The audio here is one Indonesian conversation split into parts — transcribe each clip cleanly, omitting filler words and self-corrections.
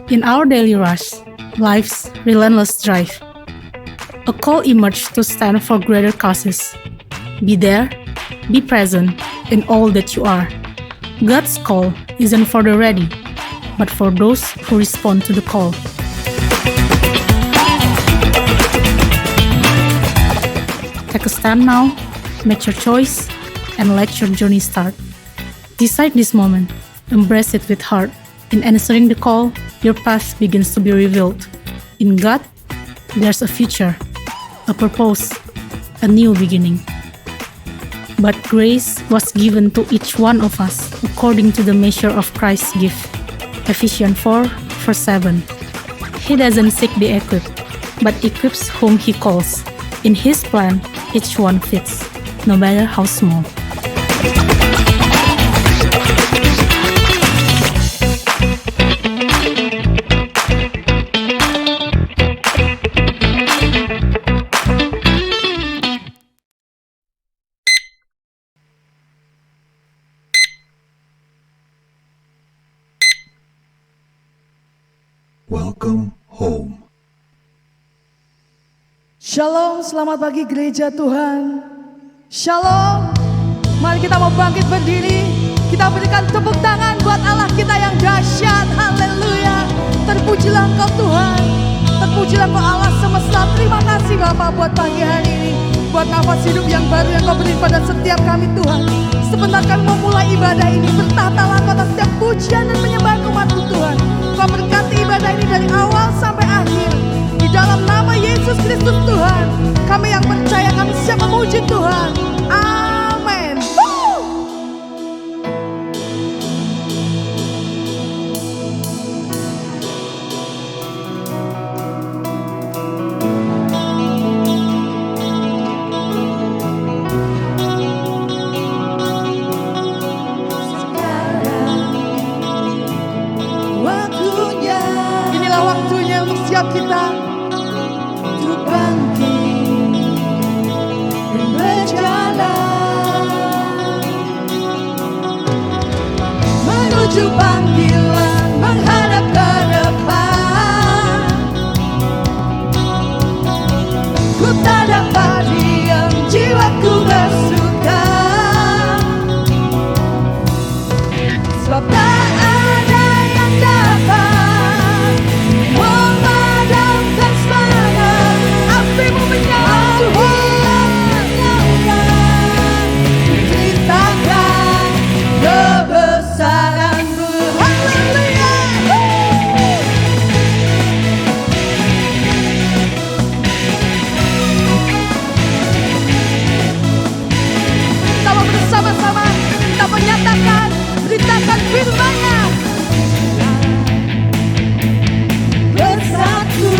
In our daily rush, life's relentless drive, a call emerged to stand for greater causes. Be there, be present in all that you are. God's call isn't for the ready, but for those who respond to the call. Take a stand now, make your choice, and let your journey start. Decide this moment, embrace it with heart. In answering the call, your path begins to be revealed. In God, there's a future, a purpose, a new beginning. But grace was given to each one of us according to the measure of Christ's gift. Ephesians 4, verse 7. He doesn't seek the equipped, but equips whom He calls. In His plan, each one fits, no matter how small. Welcome home. Shalom, selamat pagi gereja Tuhan. Shalom, mari kita mau bangkit berdiri. Kita berikan tepuk tangan buat Allah kita yang dahsyat. Haleluya. Terpujilah Engkau Tuhan. Terpujilah Engkau Allah semesta. Terima kasih Bapa buat pagi hari ini, buat nafas hidup yang baru yang Kau beri pada setiap kami Tuhan. Sebentar kami memulai ibadah ini, bertahtalah Kau atas setiap pujian dan penyembahan umat-Mu Tuhan. Kau berkati ibadah ini dari awal sampai akhir. Di dalam nama Yesus Kristus Tuhan, kami yang percaya, kami siap memuji Tuhan. Amin. Inilah waktunya untuk siap kita untuk bangkit dan berjalan menuju panggilan, menghadap ke depan. Ku tak dapat diam, jiwaku bersuka, sebab tak ada yang dapat memadamkan semangat apimu menyala Tuhan. Ceritakan kebesaran-Mu. Haleluya. Kita mau bersama-sama, kita menyatakan, beritakan firman-Nya. Bersatu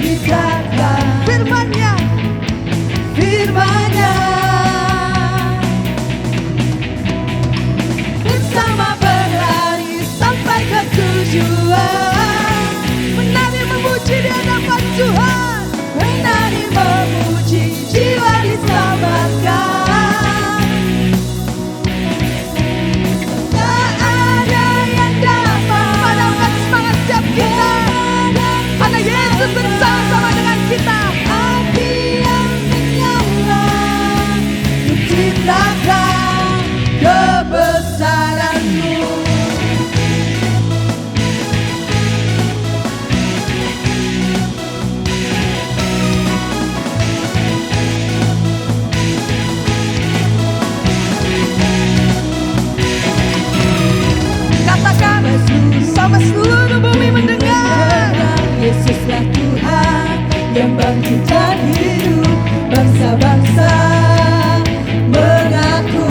diberitakan firman-Nya, firman-Nya. Bersama berlari sampai ke tujuan, menari memuji di hadapan Tuhan, menari memuji, jiwa diselamatkan. Tak ada yang dapat memadamkan semangat setiap kita, karena Yesus bersama-sama dengan kita. Api yang menyala, ceritakan kebesaran-Mu. Katakan sampai seluruh bumi mendengar, Yesuslah Tuhan yang bangkitkan hidup bangsa-bangsa mengaku.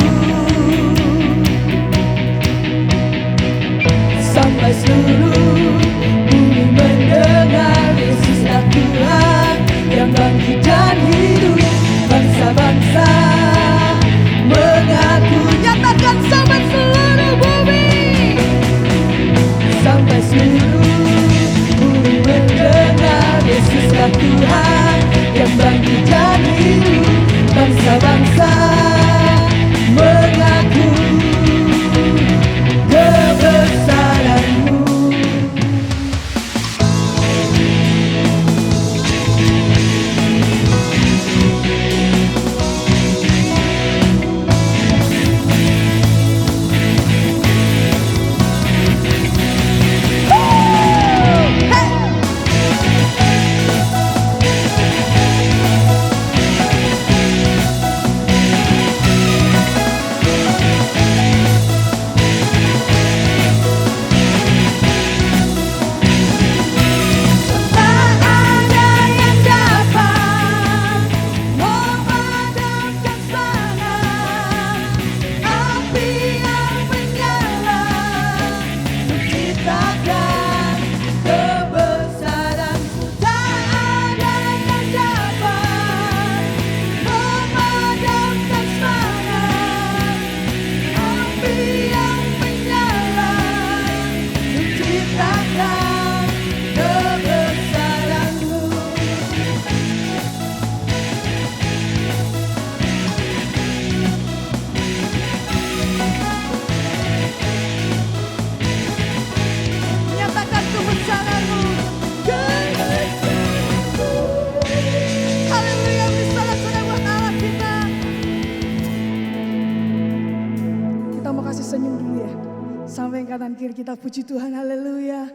samping kanan kiri kita puji Tuhan, haleluya.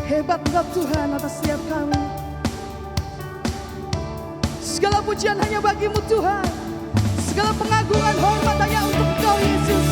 Hebat Engkau Tuhan atas setiap kami. Segala pujian hanya bagimu Tuhan. Segala pengagungan hormat hanya untuk Engkau Yesus.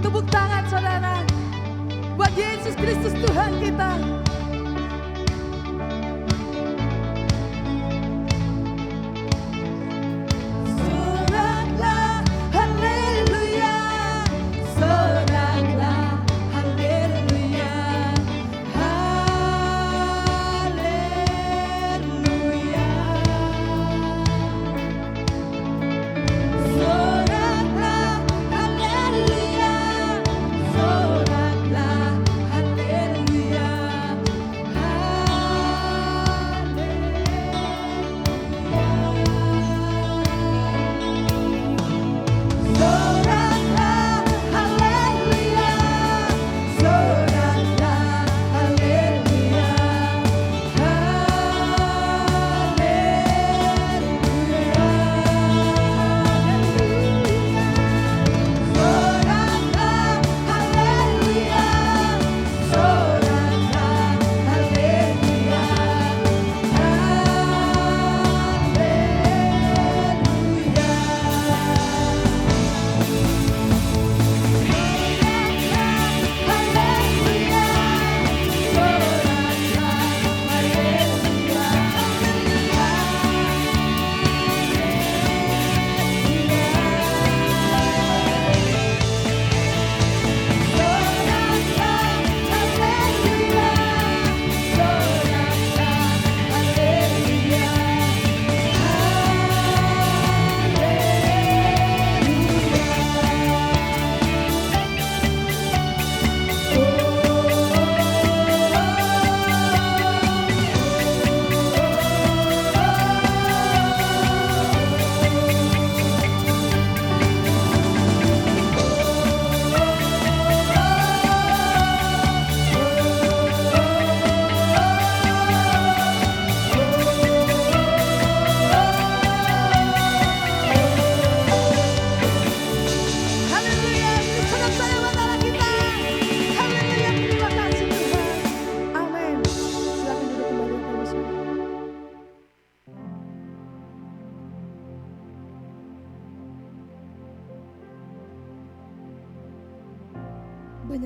Tepuk tangan saudara buat Yesus Kristus Tuhan kita. Soraklah haleluya, soraklah haleluya, haleluya. Soraklah haleluya, soraklah haleluya,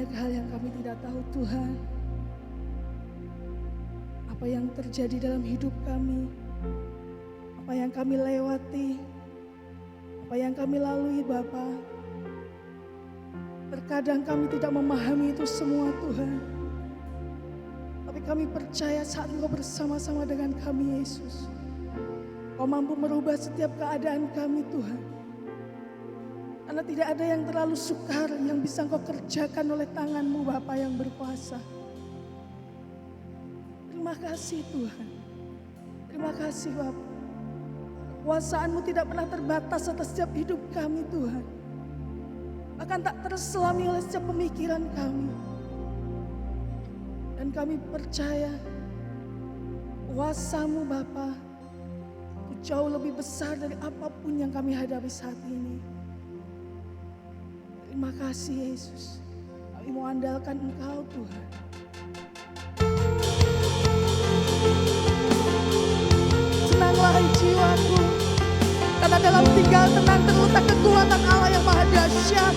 banyak hal yang kami tidak tahu Tuhan. Apa yang terjadi dalam hidup kami, apa yang kami lewati, apa yang kami lalui Bapa. Terkadang kami tidak memahami itu semua Tuhan. Tapi kami percaya saat Engkau bersama-sama dengan kami Yesus, Kau mampu merubah setiap keadaan kami Tuhan. Karena tidak ada yang terlalu sukar yang bisa Engkau kerjakan oleh tangan-Mu Bapa yang berkuasa. Terima kasih Tuhan. Terima kasih Bapa. Kekuasaan-Mu tidak pernah terbatas atas setiap hidup kami Tuhan. Bahkan tak terselami oleh setiap pemikiran kami. Dan kami percaya kuasa-Mu Bapa itu jauh lebih besar dari apapun yang kami hadapi saat ini. Terima kasih Yesus. Kami mau andalkan Engkau Tuhan. Senanglah hai jiwaku, karena dalam tinggal tenang terletak kekuatan Allah yang maha dahsyat.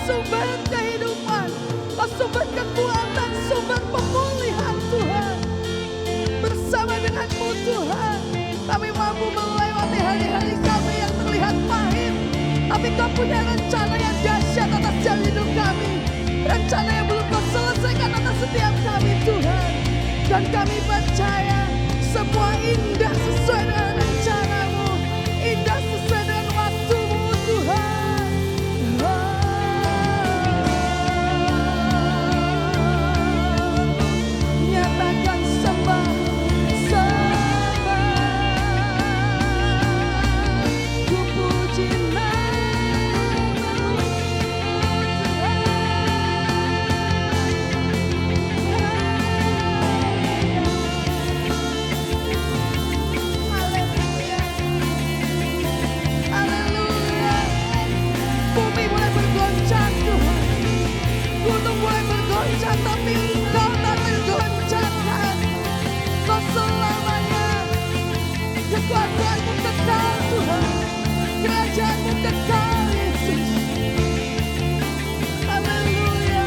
Sumber kehidupan, Kau sumber kekuatan, sumber pemulihan Tuhan. Bersama dengan-Mu Tuhan, kami mampu melewati hari-hari kami yang terlihat pahit. Tapi Kau punya rencana yang dahsyat atas jalan hidup kami. Rencana yang belum Kau selesaikan atas setiap kami Tuhan. Dan kami percaya semua indah sesuai dengan rencana-Mu, indah sesuai dengan waktu-Mu Tuhan. Nyatakan sembah, ku puji nama-Mu Haleluya, haleluya. Bumi mulai bergoncang Tuhan, gunung mulai bergoncang, tapi Engkau tak tergoncangkan. Kau selamanya, kekuatan-Mu kekal Tuhan, kerajaan-Mu kekal Yesus. Haleluya.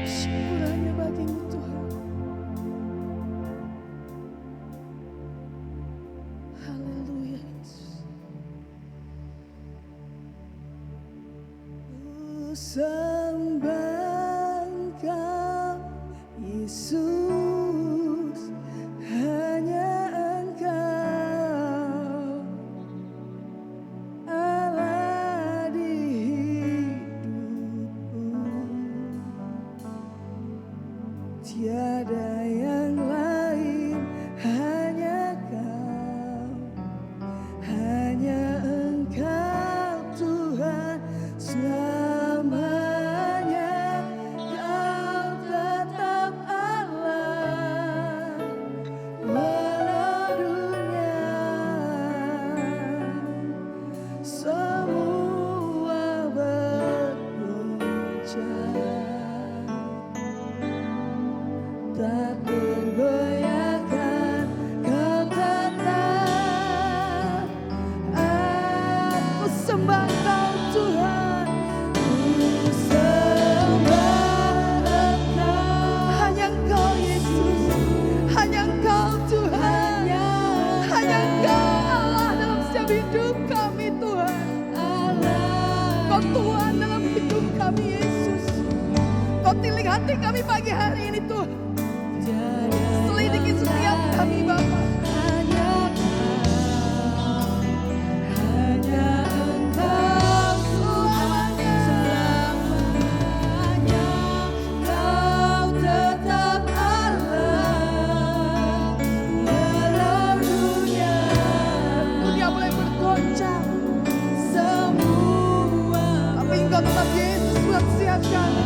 Syukur hanya bagi-Mu Tuhan. Haleluya Yesus. Ku sembah Engkau Yesus, hanya Engkau Allah di hidupku. Tiada yang lain, hanya Kau, hanya Engkau Tuhan selamanya. Kau tetap Allah walau dunia semua bergoncang, tak tergoyahkan. Kau tetap. Aku sembah Kau Tuhan, ku sembah Engkau. Hanya Engkau Yesus, hanya Engkau Tuhan, hanya Engkau Allah dalam setiap hidup kami Tuhan. Kau Tuhan dalam hidup kami Yesus. Kau tilik hati kami pagi hari ini Tuhan. Selidiki setiap kami Bapa. Hanya Engkau selamanya. Kau tetap Allah walau dunia mulai bergoncang semua, tapi Engkau tetap Yesus buat setiap kami.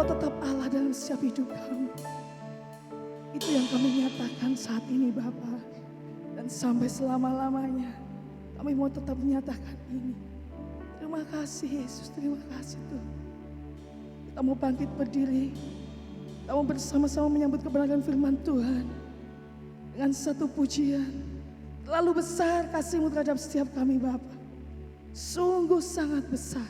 tetap Allah dalam setiap hidup kami. Itu yang kami nyatakan saat ini Bapa. Dan sampai selama-lamanya kami mau tetap menyatakan ini. Terima kasih Yesus, terima kasih Tuhan. Kita mau bangkit berdiri. Kita mau bersama-sama menyambut kebenaran firman Tuhan. Dengan satu pujian. Terlalu besar kasih-Mu terhadap setiap kami Bapa. Sungguh sangat besar.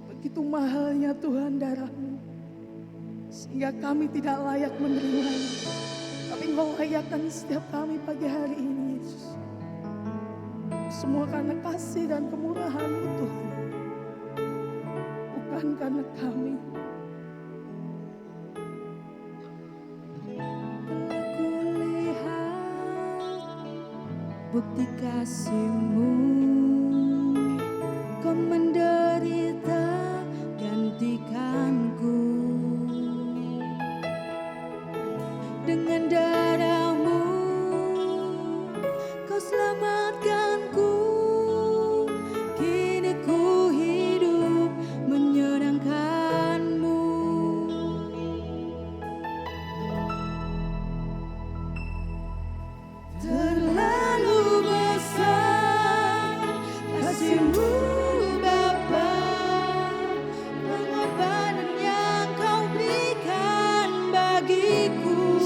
Begitu mahalnya Tuhan darah-Mu. Sehingga kami tidak layak menerimanya. Tapi Engkau layakkan setiap kami pagi hari ini Yesus. Semua karena kasih dan kemurahan-Mu Tuhan. Bukan karena kami. Bukti kasih-Mu, Kau menderita gantikanku. Dengan darah-Mu, Kau selamatkanku. Kini ku hidup menyenangkan-Mu. Terlalu besar kasih-Mu Bapa, pengorbanan yang Kau berikan bagiku.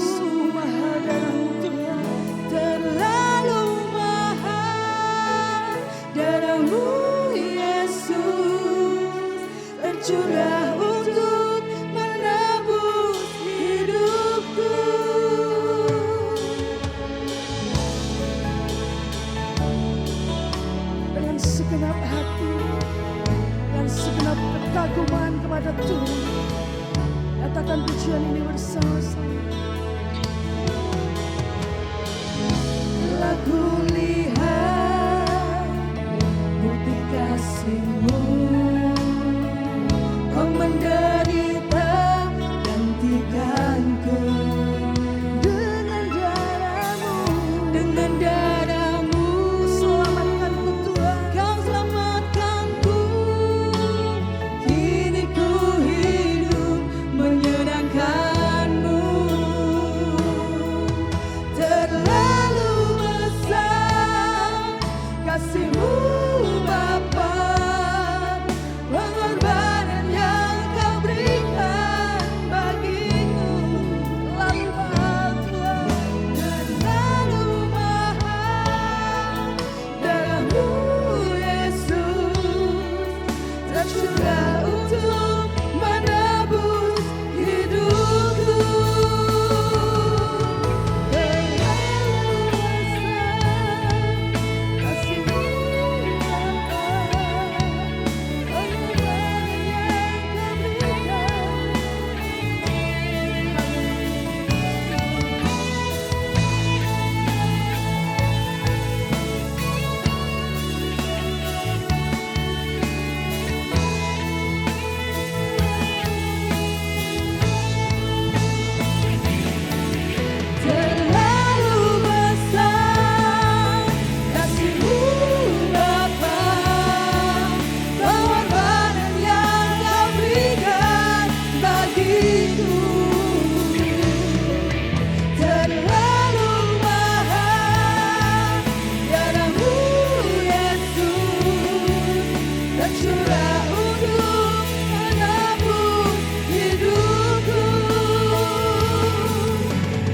Mahal darah-Mu Tuhan. Terlalu mahal darah-Mu Yesus, tercurah untuk menebus hidupku. Dengan segenap hati dan segenap kekaguman kepada Tuhan, nyatakan pujian ini bersama-sama. Telah kulihat bukti kasih-Mu, Kau menderita gantikanku. Dengan darah-Mu, dengan darah-Mu, Selamatkanku Tuhan. Kau selamatkanku. Kini ku hidup menyenangkan-Mu. Terlalu besar kasih-Mu Bapa, pengorbanan yang Kau berikan bagiku. Terlalu mahal Tuhan. Terlalu mahal darah-Mu Yesus, tercurah untuk menebus hidupku. Terlalu besar kasih-Mu Bapa, pengorbanan yang Kau berikan. Terlalu besar kasih-Mu Bapa, pengorbanan yang Kau berikan bagiku. Terlalu mahal darah-Mu Yesus, tercurah untuk menebus hidupku.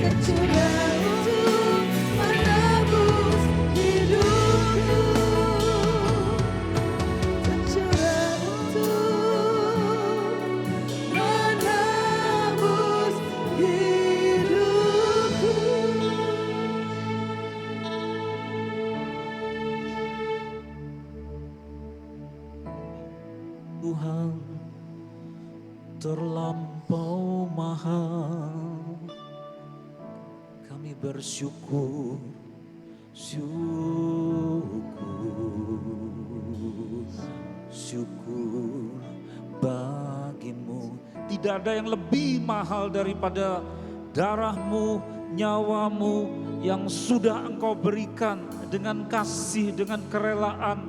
Tercurah untuk menebus hidupku. Tercurah untuk menebus hidupku. Tuhan terlampau mahal, kami bersyukur, syukur bagimu. Tidak ada yang lebih mahal daripada darah-Mu, nyawa-Mu yang sudah Engkau berikan dengan kasih, dengan kerelaan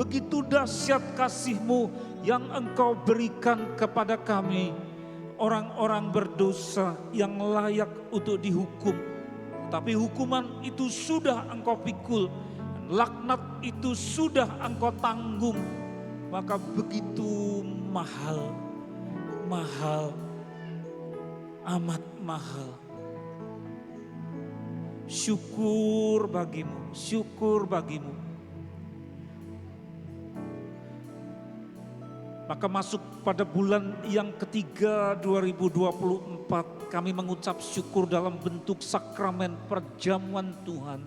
begitu dahsyat kasih-Mu yang Engkau berikan kepada kami, orang-orang berdosa yang layak untuk dihukum. Tapi hukuman itu sudah Engkau pikul, laknat itu sudah Engkau tanggung. Maka begitu mahal, amat mahal. Syukur bagimu, syukur bagimu. Maka masuk pada bulan yang ketiga 2024, kami mengucap syukur dalam bentuk sakramen perjamuan Tuhan.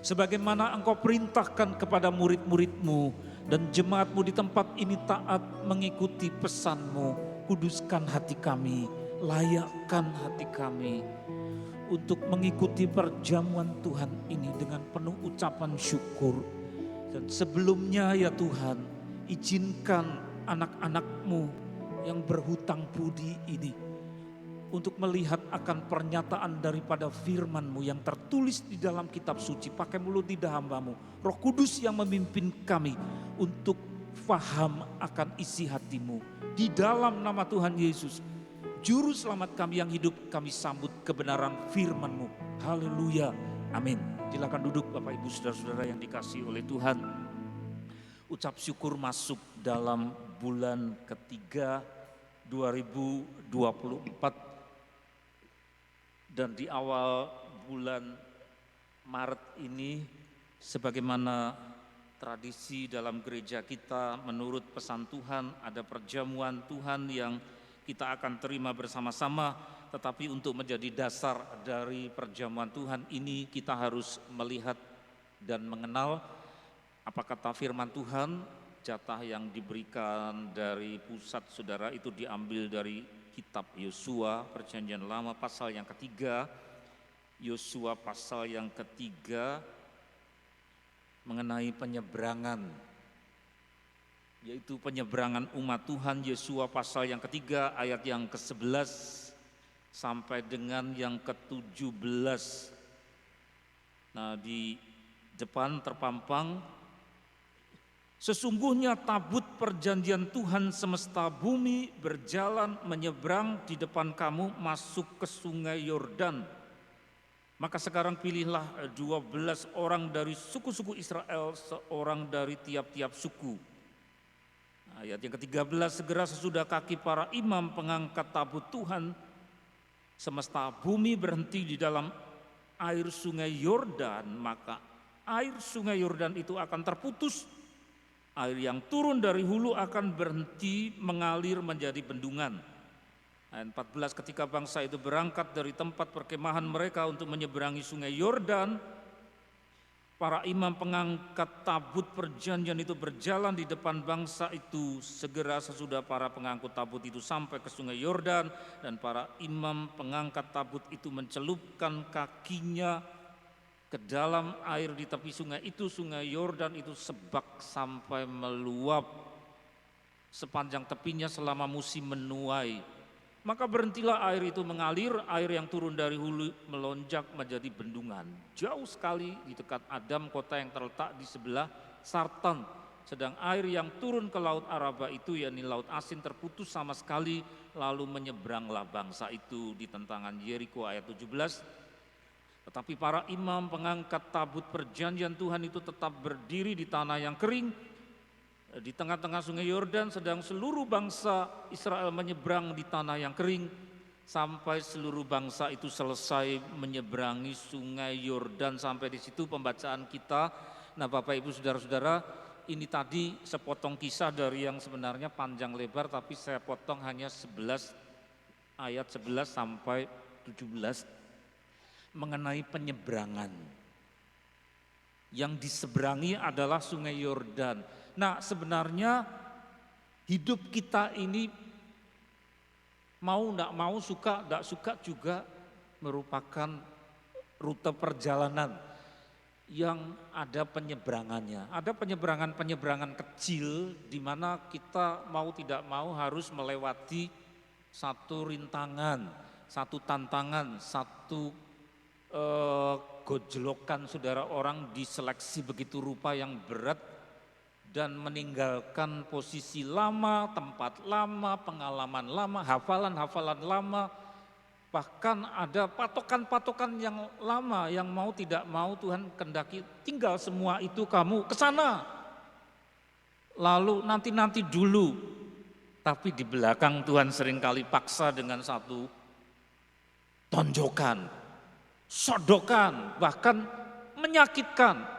Sebagaimana Engkau perintahkan kepada murid-murid-Mu dan jemaat-Mu di tempat ini taat mengikuti pesan-Mu. Kuduskan hati kami, layakkan hati kami untuk mengikuti perjamuan Tuhan ini dengan penuh ucapan syukur. Dan sebelumnya ya Tuhan, izinkan anak-anak-Mu yang berhutang budi ini untuk melihat akan pernyataan daripada firman-Mu yang tertulis di dalam kitab suci. Pakai mulut lidah hamba-Mu, Roh Kudus yang memimpin kami untuk faham akan isi hati-Mu. Di dalam nama Tuhan Yesus, Juru Selamat kami yang hidup, kami sambut kebenaran firman-Mu. Haleluya, amin. Silakan duduk Bapak Ibu Saudara-saudara yang dikasihi oleh Tuhan. Ucap syukur masuk dalam bulan ketiga 2024 dan di awal bulan Maret ini, sebagaimana tradisi dalam gereja kita menurut pesan Tuhan, ada perjamuan Tuhan yang kita akan terima bersama-sama. Tetapi untuk menjadi dasar dari perjamuan Tuhan ini, kita harus melihat dan mengenal apa kata firman Tuhan. Jatah yang diberikan dari pusat saudara itu diambil dari kitab Yosua Perjanjian Lama pasal yang ketiga. Yosua pasal yang ketiga mengenai penyeberangan, yaitu penyeberangan umat Tuhan. Yosua pasal yang ketiga ayat yang ke-11 sampai dengan yang ke-17. Nah, di depan terpampang, sesungguhnya tabut perjanjian Tuhan semesta bumi berjalan menyeberang di depan kamu masuk ke sungai Yordan. Maka sekarang pilihlah 12 orang dari suku-suku Israel, seorang dari tiap-tiap suku. Ayat yang ke-13, segera sesudah kaki para imam pengangkat tabut Tuhan, semesta bumi berhenti di dalam air sungai Yordan, maka air sungai Yordan itu akan terputus. Air yang turun dari hulu akan berhenti mengalir menjadi bendungan. Ayat 14, ketika bangsa itu berangkat dari tempat perkemahan mereka untuk menyeberangi sungai Yordan, para imam pengangkat tabut perjanjian itu berjalan di depan bangsa itu. Segera sesudah para pengangkut tabut itu sampai ke sungai Yordan, dan para imam pengangkat tabut itu mencelupkan kakinya ke dalam air di tepi sungai itu. Sungai Yordan itu sebak sampai meluap sepanjang tepinya selama musim menuai. Maka berhentilah air itu mengalir, air yang turun dari hulu melonjak menjadi bendungan. Jauh sekali di dekat Adam, kota yang terletak di sebelah Sartan. Sedang air yang turun ke laut Araba itu, yakni laut asin, terputus sama sekali. Lalu menyeberanglah bangsa itu di tentangan Yeriko. Ayat 17. Tetapi para imam pengangkat tabut perjanjian Tuhan itu tetap berdiri di tanah yang kering di tengah-tengah sungai Yordan, sedang seluruh bangsa Israel menyeberang di tanah yang kering sampai seluruh bangsa itu selesai menyeberangi sungai Yordan. Sampai di situ pembacaan kita. Nah, Bapak Ibu Saudara-saudara, ini tadi sepotong kisah dari yang sebenarnya panjang lebar, tapi saya potong hanya 11 ayat 11 sampai 17 mengenai penyeberangan. Yang diseberangi adalah sungai Yordan. Nah, sebenarnya hidup kita ini mau enggak mau, suka enggak suka juga merupakan rute perjalanan yang ada penyeberangannya. Ada penyeberangan-penyeberangan kecil di mana kita mau tidak mau harus melewati satu rintangan, satu tantangan, satu gojlokan saudara, orang diseleksi begitu rupa yang berat dan meninggalkan posisi lama, tempat lama, pengalaman lama, hafalan-hafalan lama. Bahkan ada patokan-patokan yang lama yang mau tidak mau Tuhan kendaki tinggal semua itu kamu ke sana. Lalu nanti dulu. Tapi di belakang Tuhan seringkali paksa dengan satu tonjokan, sodokan, bahkan menyakitkan.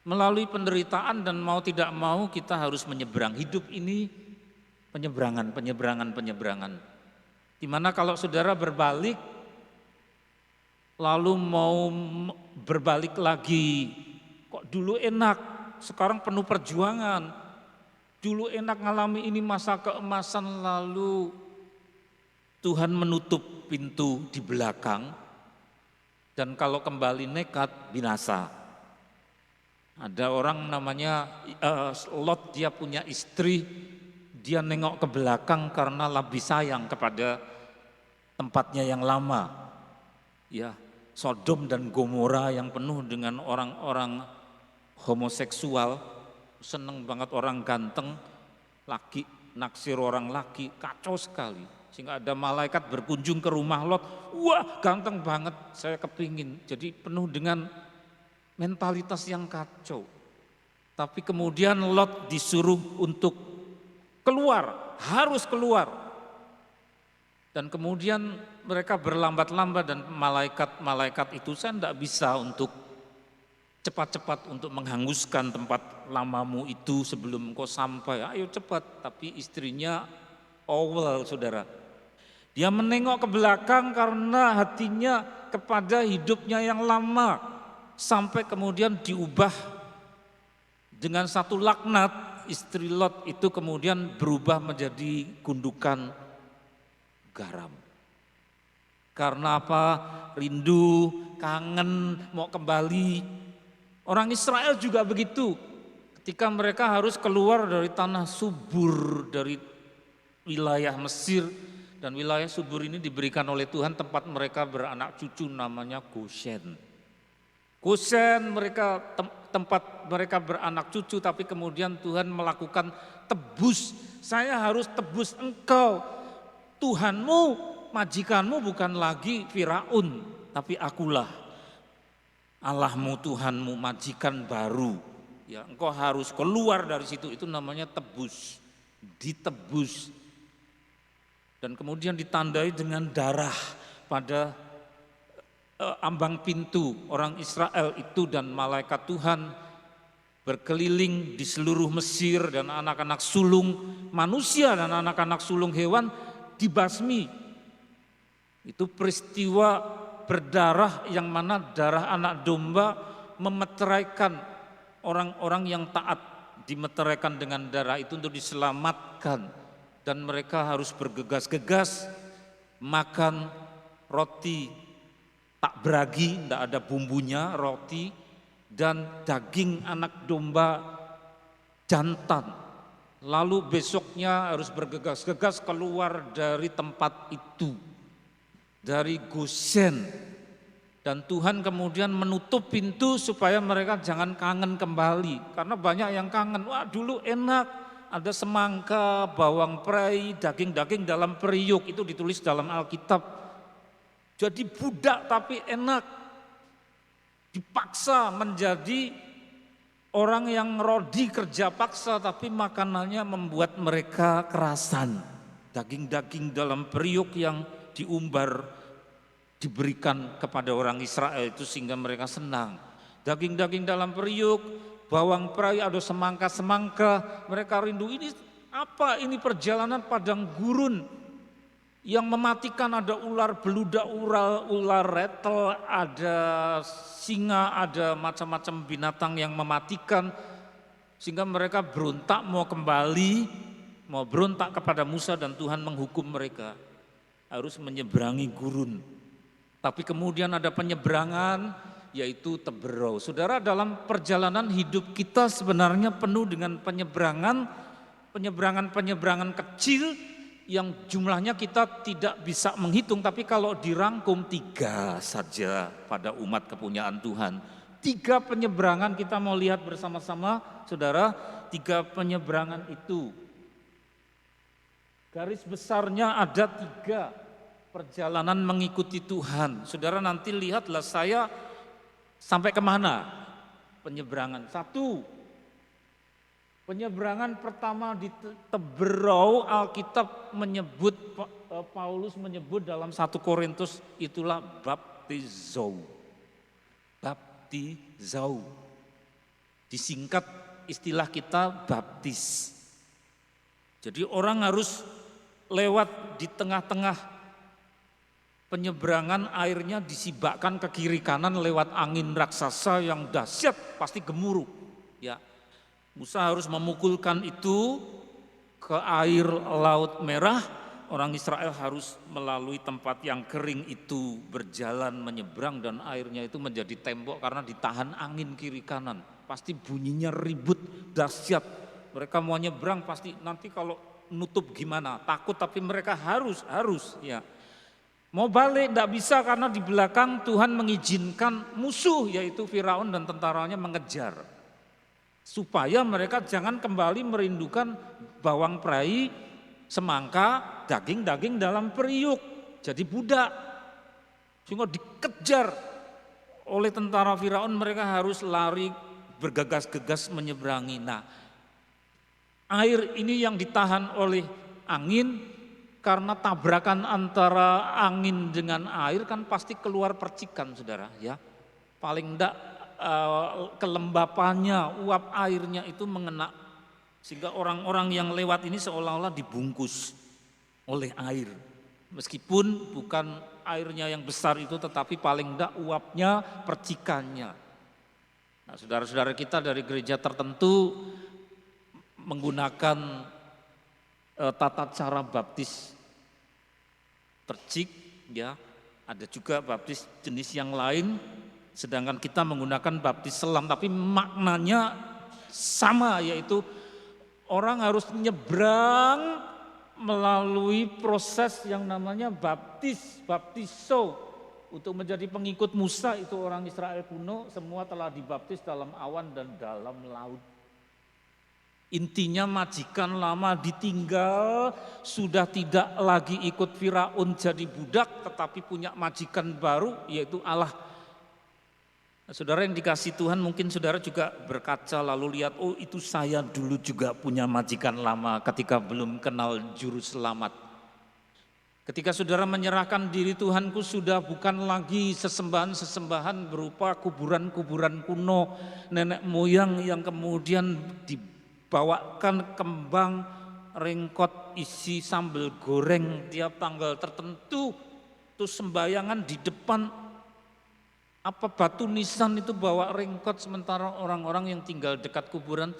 Melalui penderitaan dan mau tidak mau kita harus menyeberang. Hidup ini penyeberangan. Dimana kalau saudara berbalik, lalu mau berbalik lagi, kok dulu enak, sekarang penuh perjuangan. Dulu enak ngalami ini masa keemasan, lalu Tuhan menutup pintu di belakang. Dan kalau kembali nekat, binasa. Ada orang namanya Lot, dia punya istri, dia nengok ke belakang karena lebih sayang kepada tempatnya yang lama. Ya, Sodom dan Gomora yang penuh dengan orang-orang homoseksual, seneng banget orang ganteng, laki naksir orang laki, kacau sekali. Sehingga ada malaikat berkunjung ke rumah Lot, wah ganteng banget, saya kepingin. Jadi penuh dengan mentalitas yang kacau. Tapi kemudian Lot disuruh untuk keluar, harus keluar. Dan kemudian mereka berlambat-lambat dan malaikat itu saya tidak bisa untuk cepat-cepat untuk menghanguskan tempat lamamu itu sebelum engkau sampai. Ayo cepat, tapi istrinya Owel, saudara. Dia menengok ke belakang karena hatinya kepada hidupnya yang lama. Sampai kemudian diubah dengan satu laknat, istri Lot itu kemudian berubah menjadi gundukan garam. Karena apa? Rindu, kangen, mau kembali. Orang Israel juga begitu. Ketika mereka harus keluar dari tanah subur, dari wilayah Mesir. Dan wilayah subur ini diberikan oleh Tuhan tempat mereka beranak cucu namanya Goshen. Goshen mereka tempat mereka beranak cucu, tapi kemudian Tuhan melakukan tebus. Saya harus tebus engkau. Tuhanmu, majikanmu bukan lagi Firaun, tapi akulah. Allahmu, Tuhanmu, majikan baru. Ya, engkau harus keluar dari situ, itu namanya tebus. Ditebus. Dan kemudian ditandai dengan darah pada ambang pintu orang Israel itu, dan malaikat Tuhan berkeliling di seluruh Mesir, dan anak-anak sulung manusia dan anak-anak sulung hewan dibasmi. Itu peristiwa berdarah yang mana darah anak domba memeteraikan orang-orang yang taat, dimeteraikan dengan darah itu untuk diselamatkan. Dan mereka harus bergegas-gegas makan roti tak beragi, tidak ada bumbunya, roti dan daging anak domba jantan. Lalu besoknya harus bergegas-gegas keluar dari tempat itu, dari Goshen. Dan Tuhan kemudian menutup pintu supaya mereka jangan kangen kembali. Karena banyak yang kangen, wah dulu enak. Ada semangka, bawang prei, daging-daging dalam periuk, itu ditulis dalam Alkitab. Jadi budak tapi enak. Dipaksa menjadi orang yang rodi kerja paksa, tapi makanannya membuat mereka kerasan. Daging-daging dalam periuk yang diumbar diberikan kepada orang Israel itu sehingga mereka senang. Daging-daging dalam periuk, bawang prei, ada semangka-semangka, mereka rindu. Ini apa? Ini perjalanan padang gurun yang mematikan. Ada ular beludak, ular retel, ada singa, ada macam-macam binatang yang mematikan. Sehingga mereka berontak mau kembali, mau berontak kepada Musa, dan Tuhan menghukum mereka harus menyeberangi gurun. Tapi kemudian ada penyeberangan, yaitu Teberau. Saudara, dalam perjalanan hidup kita sebenarnya penuh dengan penyeberangan kecil yang jumlahnya kita tidak bisa menghitung, tapi kalau dirangkum 3 saja pada umat kepunyaan Tuhan. 3 penyeberangan kita mau lihat bersama-sama, saudara. tiga penyeberangan itu. Garis besarnya ada tiga perjalanan mengikuti Tuhan. Saudara nanti lihatlah saya sampai kemana penyeberangan. Satu, penyeberangan pertama di Teberau, Alkitab menyebut, Paulus menyebut dalam 1 Korintus, itulah baptizo. Baptizo. Disingkat istilah kita baptis. Jadi orang harus lewat di tengah-tengah penyeberangan, airnya disibakkan ke kiri kanan lewat angin raksasa yang dahsyat, pasti gemuruh. Ya, Musa harus memukulkan itu ke air Laut Merah. Orang Israel harus melalui tempat yang kering itu, berjalan menyeberang, dan airnya itu menjadi tembok karena ditahan angin kiri kanan. Pasti bunyinya ribut, dahsyat. Mereka mau nyebrang pasti nanti kalau nutup gimana, takut, tapi mereka harus ya. Mau balik tidak bisa karena di belakang Tuhan mengizinkan musuh yaitu Firaun dan tentaranya mengejar. Supaya mereka jangan kembali merindukan bawang prei, semangka, daging-daging dalam periuk. Jadi budak. Sehingga dikejar oleh tentara Firaun, mereka harus lari bergegas-gegas menyeberangi. Nah, air ini yang ditahan oleh angin, karena tabrakan antara angin dengan air kan pasti keluar percikan, saudara, ya. Paling enggak kelembapannya, uap airnya itu mengena, sehingga orang-orang yang lewat ini seolah-olah dibungkus oleh air. Meskipun bukan airnya yang besar itu, tetapi paling enggak uapnya, percikannya. Nah, saudara-saudara kita dari gereja tertentu menggunakan tata cara baptis percik, ya. Ada juga baptis jenis yang lain, sedangkan kita menggunakan baptis selam, tapi maknanya sama, yaitu orang harus nyebrang melalui proses yang namanya baptiso. Untuk menjadi pengikut Musa itu orang Israel kuno semua telah dibaptis dalam awan dan dalam laut. Intinya majikan lama ditinggal, sudah tidak lagi ikut Firaun jadi budak, tetapi punya majikan baru yaitu Allah. Nah, saudara yang dikasih Tuhan, mungkin saudara juga berkaca lalu lihat, oh itu saya dulu juga punya majikan lama ketika belum kenal juru selamat. Ketika saudara menyerahkan diri, Tuhanku sudah bukan lagi sesembahan-sesembahan berupa kuburan-kuburan kuno, nenek moyang yang kemudian dibawakan kembang, rengkot isi sambal goreng tiap tanggal tertentu, terus sembayangan di depan, apa batu nisan itu bawa rengkot, sementara orang-orang yang tinggal dekat kuburan,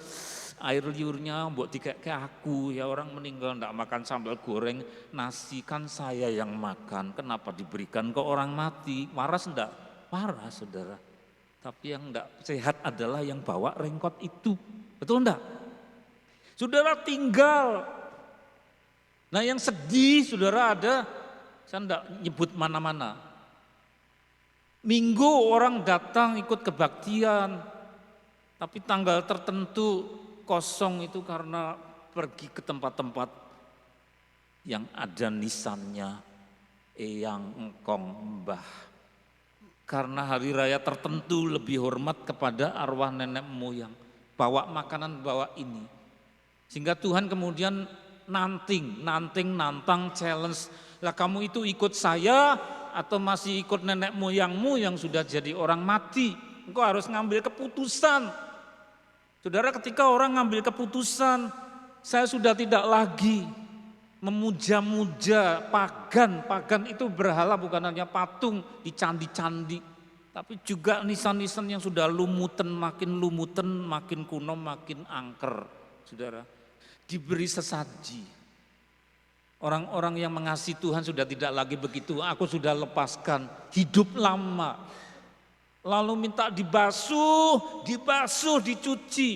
air liurnya mbok dikek ke aku, ya orang meninggal ndak makan sambal goreng, nasi kan saya yang makan, kenapa diberikan ke orang mati? Waras ndak? Waras, saudara. Tapi yang ndak sehat adalah yang bawa rengkot itu, betul ndak? Saudara tinggal. Nah yang sedih saudara ada, saya ndak nyebut mana-mana. Minggu orang datang ikut kebaktian, tapi tanggal tertentu kosong itu karena pergi ke tempat-tempat yang ada nisannya Eyang Engkong Mbah. Karena hari raya tertentu lebih hormat kepada arwah nenek moyang. Bawa makanan, bawa ini. Sehingga Tuhan kemudian nantang, challenge. Lah kamu itu ikut saya atau masih ikut nenek moyangmu yang sudah jadi orang mati? Engkau harus ngambil keputusan. Saudara, ketika orang ngambil keputusan, saya sudah tidak lagi memuja-muja pagan. Pagan itu berhala, bukan hanya patung di candi-candi, tapi juga nisan-nisan yang sudah lumutan, makin kuno, makin angker. Saudara, diberi sesaji. Orang-orang yang mengasihi Tuhan sudah tidak lagi begitu, aku sudah lepaskan hidup lama. Lalu minta dibasuh, dicuci,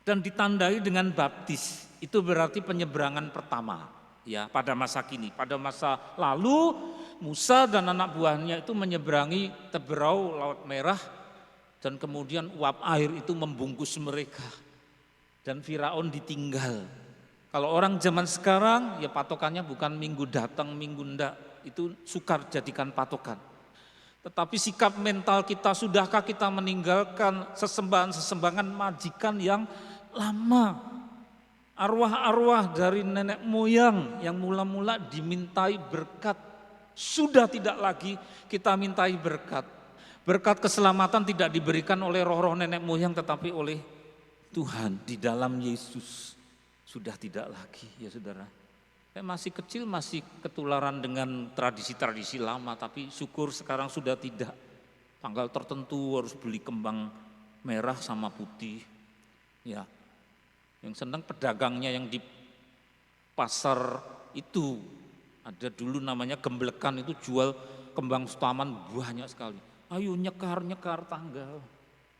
dan ditandai dengan baptis. Itu berarti penyeberangan pertama, ya, pada masa kini. Pada masa lalu Musa dan anak buahnya itu menyeberangi Teberau, Laut Merah, dan kemudian uap air itu membungkus mereka. Dan Firaun ditinggal. Kalau orang zaman sekarang ya patokannya bukan minggu datang, minggu enggak. Itu sukar jadikan patokan. Tetapi sikap mental kita, sudahkah kita meninggalkan sesembahan-sesembahan majikan yang lama? Arwah-arwah dari nenek moyang yang mula-mula dimintai berkat. Sudah tidak lagi kita mintai berkat. Berkat keselamatan tidak diberikan oleh roh-roh nenek moyang tetapi oleh Tuhan di dalam Yesus. Sudah tidak lagi ya saudara. Saya masih kecil masih ketularan dengan tradisi-tradisi lama tapi syukur sekarang sudah tidak. Tanggal tertentu harus beli kembang merah sama putih. Ya. Yang senang pedagangnya yang di pasar itu ada dulu namanya Gemblekan itu jual kembang setaman banyak sekali. Ayo nyekar tanggal.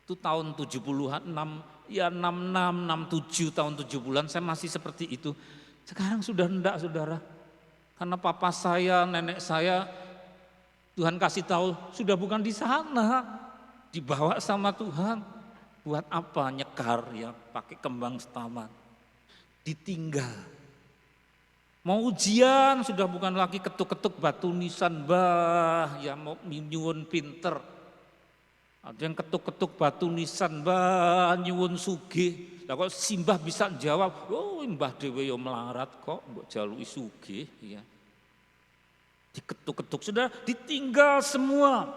Itu tahun 70-an, 66, 67 tahun 70-an saya masih seperti itu. Sekarang sudah enggak saudara. Karena papa saya, nenek saya Tuhan kasih tahu sudah bukan di sana. Dibawa sama Tuhan. Buat apa nyekar ya pakai kembang setaman. Ditinggal. Mau ujian sudah bukan lagi ketuk-ketuk batu nisan bah ya mau nyuwun pinter. Ada yang ketuk-ketuk batu nisan bah nyuwun sugih. Lah kok simbah bisa jawab, oh mbah dhewe yo melarat kok mbok jaluki sugih ya. Diketuk-ketuk sudah ditinggal semua.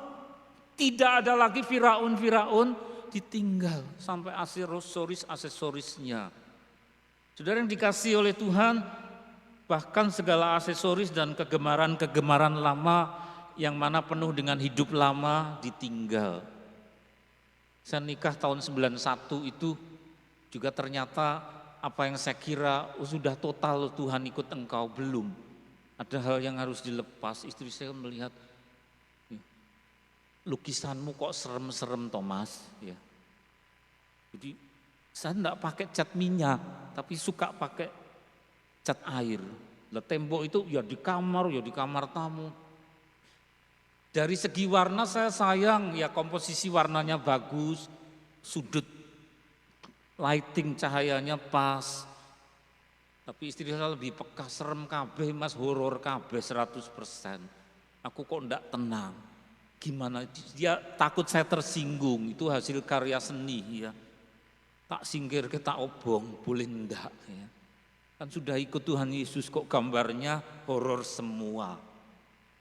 Tidak ada lagi Firaun ditinggal sampai aksesorisnya. Saudara yang dikasih oleh Tuhan, bahkan segala aksesoris dan kegemaran lama yang mana penuh dengan hidup lama ditinggal. Saya nikah tahun 91 itu juga ternyata apa yang saya kira sudah total Tuhan ikut engkau, belum. Ada hal yang harus dilepas. Istri saya melihat, lukisanmu kok serem-serem Thomas ya. Jadi saya enggak pakai cat minyak tapi suka pakai cat air. Lah tembok itu ya di kamar tamu. Dari segi warna saya sayang ya komposisi warnanya bagus, sudut lighting cahayanya pas. Tapi istri saya lebih peka, serem kabeh mas, horor kabeh 100%. Aku kok enggak tenang. Gimana dia takut saya tersinggung, itu hasil karya seni ya. Tak singgir tak obong, boleh enggak ya. Kan sudah ikut Tuhan Yesus kok gambarnya horor semua.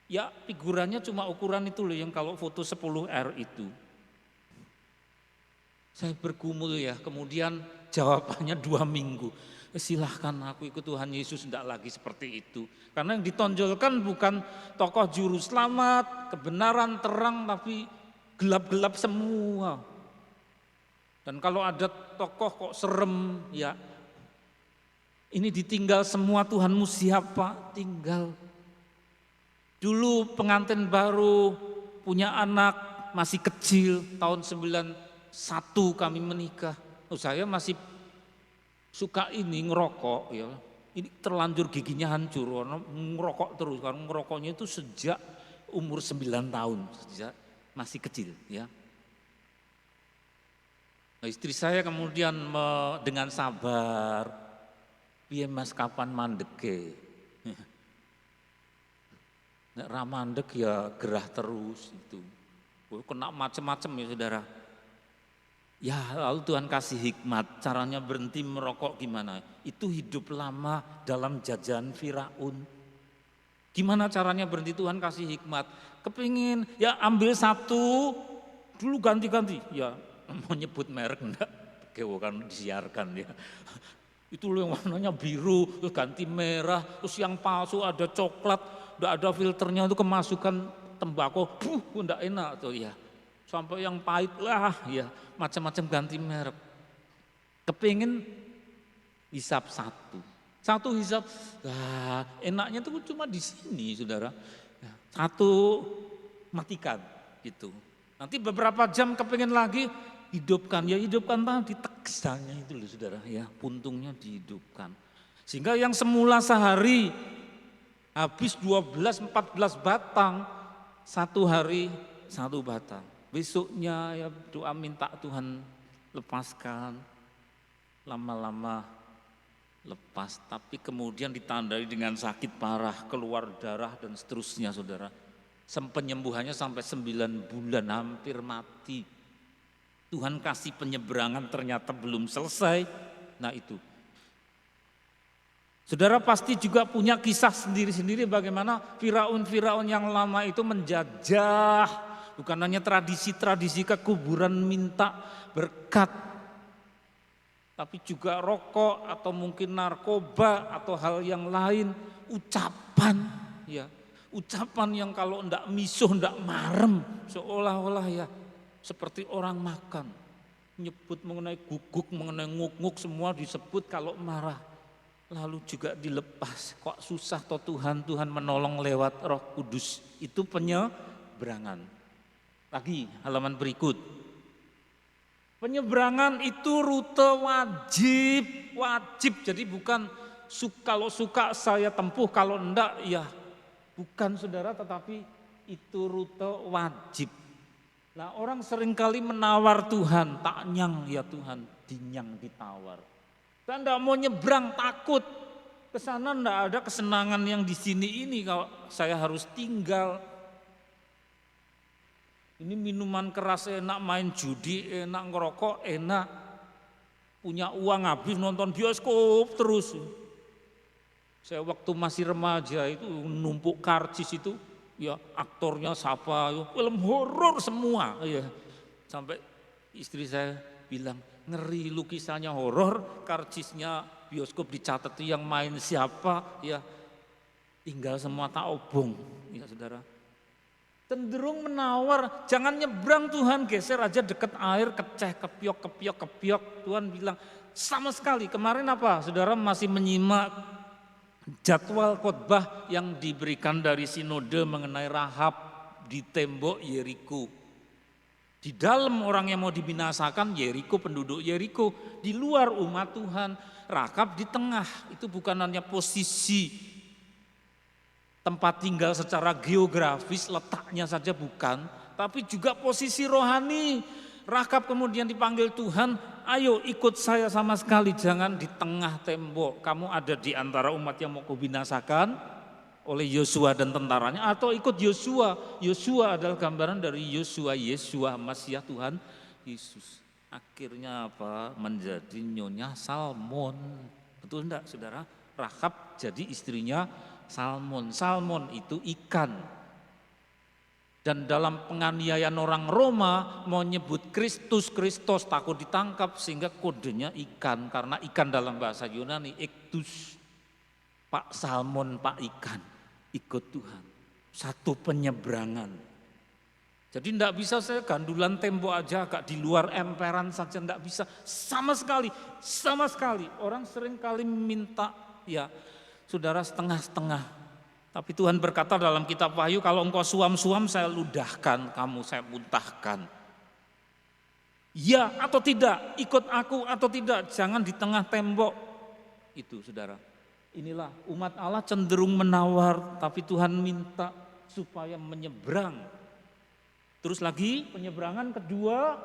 Ya figurannya cuma ukuran itu loh yang kalau foto 10R itu. Saya bergumul ya, kemudian jawabannya 2 minggu. Silahkan aku ikut Tuhan Yesus, tidak lagi seperti itu. Karena yang ditonjolkan bukan tokoh juru selamat, kebenaran terang, tapi gelap-gelap semua. Dan kalau ada tokoh kok serem, ya ini ditinggal semua. Tuhanmu siapa? Tinggal. Dulu pengantin baru punya anak masih kecil, tahun 91 kami menikah. Saya masih suka ini ngerokok ya. Ini terlanjur giginya hancur, ngerokok terus. Karena ngerokoknya itu sejak umur 9 tahun, sejak masih kecil ya. Nah, istri saya kemudian dengan sabar, piye mas kapan mandeke? Nek ramandek ya gerah terus itu. Kena macam-macam ya saudara. Ya lalu Tuhan kasih hikmat, caranya berhenti merokok gimana? Itu hidup lama dalam jajahan Firaun. Gimana caranya berhenti? Tuhan kasih hikmat. Kepingin ya ambil satu, dulu ganti-ganti. Ya mau nyebut merek enggak? Kan disiarkan ya. Itu loh yang warnanya biru, terus ganti merah, terus yang palsu ada coklat, udah ada filternya itu kemasukan tembakau, enggak enak tuh ya. Sampai yang pahit lah ya, macam-macam ganti merek. Kepingin hisap satu hisap, enaknya tuh cuma di sini saudara. Satu matikan gitu. Nanti beberapa jam kepingin lagi, hidupkan tadi teksannya itu loh saudara ya, puntungnya dihidupkan. Sehingga yang semula sehari habis 12-14 batang, satu hari 1 batang. Besoknya ya doa minta Tuhan lepaskan. lama-lama lepas, tapi kemudian ditandai dengan sakit parah, keluar darah dan seterusnya saudara. Penyembuhannya sampai 9 bulan, hampir mati. Tuhan kasih penyeberangan ternyata belum selesai. Nah itu. Saudara pasti juga punya kisah sendiri-sendiri bagaimana Firaun yang lama itu menjajah. Bukan hanya tradisi-tradisi kekuburan minta berkat, tapi juga rokok atau mungkin narkoba atau hal yang lain. Ucapan ya, ucapan yang kalau ndak misuh, ndak marem, seolah-olah ya seperti orang makan. Nyebut mengenai guguk, mengenai nguk-nguk semua disebut kalau marah. Lalu juga dilepas, kok susah toh Tuhan menolong lewat Roh Kudus. Itu penyeberangan. Lagi halaman berikut. Penyeberangan itu rute wajib. Jadi bukan kalau suka saya tempuh, kalau enggak ya bukan saudara, tetapi itu rute wajib. Nah orang seringkali menawar Tuhan, tak nyang ya Tuhan, dinyang ditawar. Saya enggak mau nyebrang, takut. Ke sana enggak ada kesenangan yang di sini ini kalau saya harus tinggal. Ini minuman keras enak, main judi enak, ngerokok enak. Punya uang habis nonton bioskop terus. Saya waktu masih remaja itu numpuk karcis itu, ya aktornya siapa, film horor semua. Ya. Sampai istri saya bilang, ngeri lukisannya horor, karcisnya bioskop dicatat yang main siapa, ya tinggal semua tak obong, ya saudara. Cenderung menawar, jangan nyebrang Tuhan, geser aja deket air, keceh, kepiok. Tuhan bilang sama sekali. Kemarin apa? Saudara masih menyimak jadwal khotbah yang diberikan dari sinode mengenai Rahab di tembok Yeriko. Di dalam orang yang mau dibinasakan Yeriko, penduduk Yeriko, di luar umat Tuhan, Rahab di tengah. Itu bukan hanya posisi tempat tinggal secara geografis, letaknya saja bukan, tapi juga posisi rohani. Rahab kemudian dipanggil Tuhan, ayo ikut saya sama sekali, jangan di tengah tembok. Kamu ada di antara umat yang mau kubinasakan oleh Yosua dan tentaranya, atau ikut Yosua. Yosua adalah gambaran dari Yesua, Masiah Tuhan Yesus. Akhirnya apa? Menjadi nyonya Salmon. Betul enggak saudara? Rahab jadi istrinya Salmon. Salmon itu ikan. Dan dalam penganiayaan orang Roma mau nyebut Kristus takut ditangkap sehingga kodenya ikan. Karena ikan dalam bahasa Yunani iktus. Pak Salmon, Pak ikan, ikut Tuhan. Satu penyeberangan. Jadi enggak bisa saya gandulan tembok aja, agak di luar emperan saja, enggak bisa. Sama sekali. Orang sering kali minta ya saudara setengah-setengah. Tapi Tuhan berkata dalam kitab Wahyu, kalau engkau suam-suam saya ludahkan kamu, saya muntahkan. Ya atau tidak, ikut aku atau tidak, jangan di tengah tembok. Itu saudara. Inilah umat Allah cenderung menawar, tapi Tuhan minta supaya menyeberang. Terus lagi penyeberangan kedua,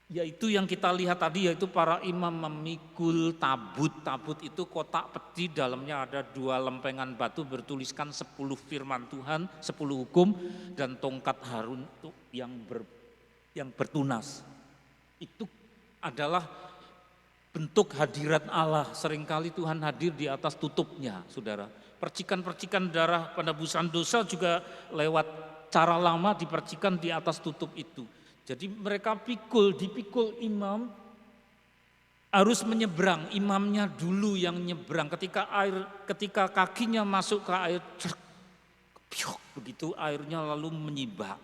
yaitu yang kita lihat tadi, yaitu para imam memikul tabut. Tabut itu kotak peti, dalamnya ada 2 lempengan batu bertuliskan 10 firman Tuhan, 10 hukum, dan tongkat Harun yang bertunas. Itu adalah bentuk hadirat Allah. Seringkali Tuhan hadir di atas tutupnya, saudara. Percikan-percikan darah penebusan dosa juga lewat cara lama dipercikan di atas tutup itu. Jadi mereka dipikul imam harus menyeberang. Imamnya dulu yang nyeberang. Ketika kakinya masuk ke air, begitu airnya lalu menyibak.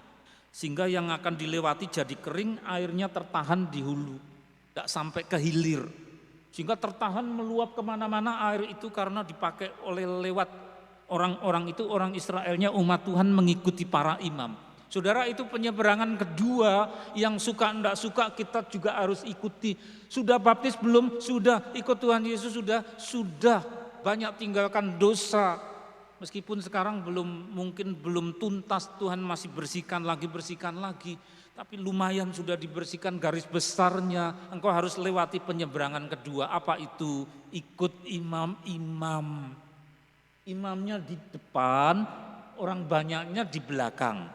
Sehingga yang akan dilewati jadi kering, airnya tertahan di hulu. Tidak sampai ke hilir. Sehingga tertahan meluap kemana-mana air itu karena dipakai lewat orang-orang itu, orang Israelnya, umat Tuhan mengikuti para imam. Saudara, itu penyeberangan kedua yang suka enggak suka kita juga harus ikuti. Sudah baptis belum? Sudah. Ikut Tuhan Yesus? Sudah. Banyak tinggalkan dosa. Meskipun sekarang mungkin belum tuntas, Tuhan masih bersihkan lagi. tapi lumayan sudah dibersihkan garis besarnya, engkau harus lewati penyeberangan kedua. Apa itu? Ikut imam-imam. Imamnya di depan, orang banyaknya di belakang.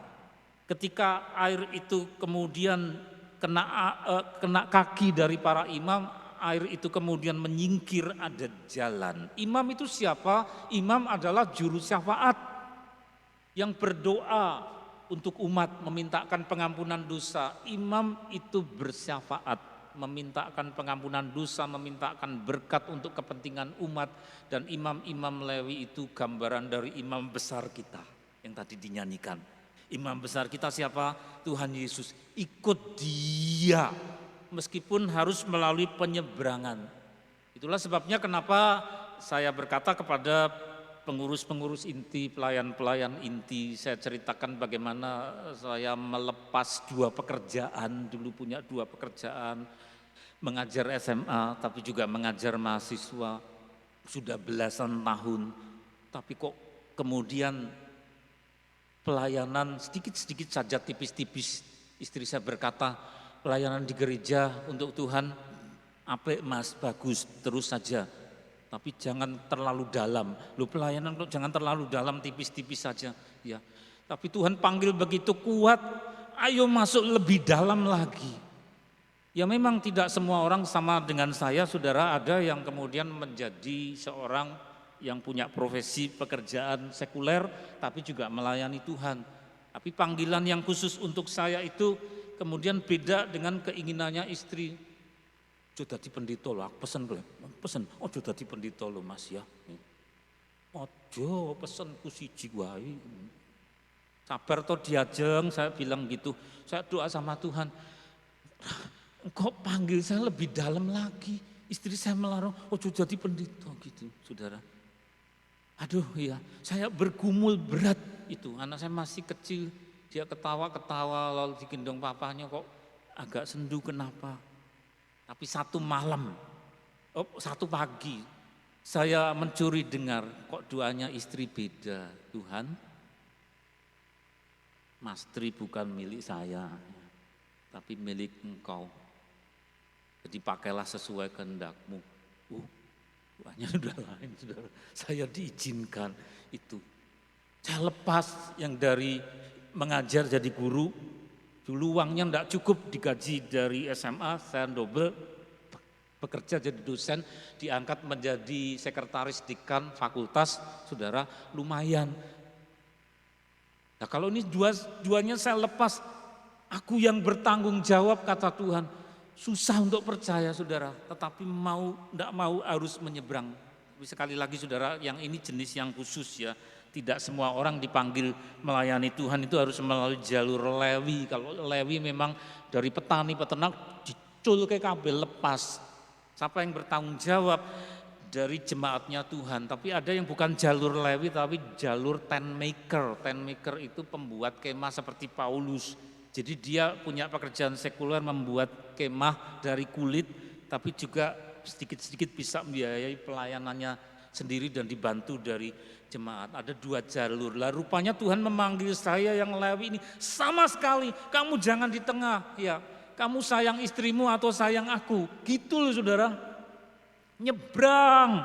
Ketika air itu kemudian kena kaki dari para imam, air itu kemudian menyingkir, ada jalan. Imam itu siapa? Imam adalah juru syafaat yang berdoa untuk umat, memintakan pengampunan dosa. Imam itu bersyafaat, memintakan pengampunan dosa, memintakan berkat untuk kepentingan umat. Dan imam-imam Lewi itu gambaran dari imam besar kita yang tadi dinyanyikan. Imam besar kita siapa? Tuhan Yesus. Ikut dia meskipun harus melalui penyeberangan. Itulah sebabnya kenapa saya berkata kepada pengurus-pengurus inti, pelayan-pelayan inti, saya ceritakan bagaimana saya melepas 2 pekerjaan, dulu punya 2 pekerjaan, mengajar SMA tapi juga mengajar mahasiswa, sudah belasan tahun, tapi kok kemudian pelayanan sedikit-sedikit saja, tipis-tipis. Istri saya berkata, pelayanan di gereja untuk Tuhan, apik mas, bagus, terus saja. Tapi jangan terlalu dalam. Lu pelayanan kok jangan terlalu dalam, tipis-tipis saja. Ya. Tapi Tuhan panggil begitu kuat, ayo masuk lebih dalam lagi. Ya memang tidak semua orang sama dengan saya, saudara. Ada yang kemudian menjadi seorang yang punya profesi pekerjaan sekuler, tapi juga melayani Tuhan. Tapi panggilan yang khusus untuk saya itu kemudian beda dengan keinginannya istri. Sudah dadi pendeta lho, aku pesen, oh sudah dadi pendeta lho mas ya. Ojo pesenku siji wae. Sabar toh diajeng, saya bilang gitu. Saya doa sama Tuhan, engkau panggil saya lebih dalam lagi. Istri saya melarang, ojo jadi pendeta gitu, saudara. Aduh ya, saya bergumul berat itu. Anak saya masih kecil, dia ketawa-ketawa lalu digendong papanya, kok agak sendu kenapa. Tapi satu pagi saya mencuri dengar kok doanya istri beda. Tuhan, Mas Tri bukan milik saya, tapi milik engkau. Jadi pakailah sesuai kehendak-Mu. Doanya sudah lain, saudara. Saya diizinkan itu. Saya lepas yang dari mengajar jadi guru. Dulu uangnya enggak cukup digaji dari SMA, saya double bekerja jadi dosen, diangkat menjadi sekretaris dekan fakultas, saudara, lumayan. Nah kalau ini duanya saya lepas, aku yang bertanggung jawab kata Tuhan. Susah untuk percaya saudara, tetapi enggak mau harus menyeberang. Tapi sekali lagi saudara, yang ini jenis yang khusus ya. Tidak semua orang dipanggil melayani Tuhan itu harus melalui jalur Lewi. Kalau Lewi memang dari petani peternak dicul ke kabel lepas. Siapa yang bertanggung jawab? Dari jemaatnya Tuhan. Tapi ada yang bukan jalur Lewi tapi jalur tent maker. Tent maker itu pembuat kemah seperti Paulus. Jadi dia punya pekerjaan sekuler membuat kemah dari kulit, tapi juga sedikit-sedikit bisa membiayai pelayanannya sendiri dan dibantu dari jemaat. Ada 2 jalur. Lah rupanya Tuhan memanggil saya yang Lewi ini sama sekali. Kamu jangan di tengah, ya. Kamu sayang istrimu atau sayang aku. Gitu loh saudara. Nyebrang.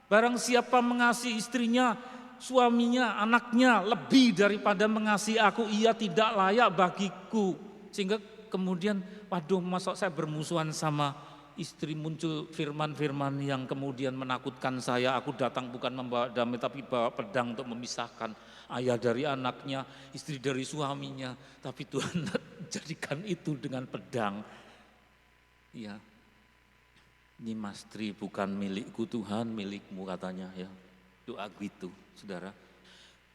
Barang siapa mengasihi istrinya, suaminya, anaknya lebih daripada mengasihi aku, ia tidak layak bagiku. Sehingga kemudian, waduh masa saya bermusuhan sama istri, muncul firman-firman yang kemudian menakutkan saya. Aku datang bukan membawa damai tapi bawa pedang untuk memisahkan ayah dari anaknya, istri dari suaminya. Tapi Tuhan jadikan itu dengan pedang. Ya, ini Mas Tri bukan milikku Tuhan, milikmu katanya ya. Doa gitu saudara.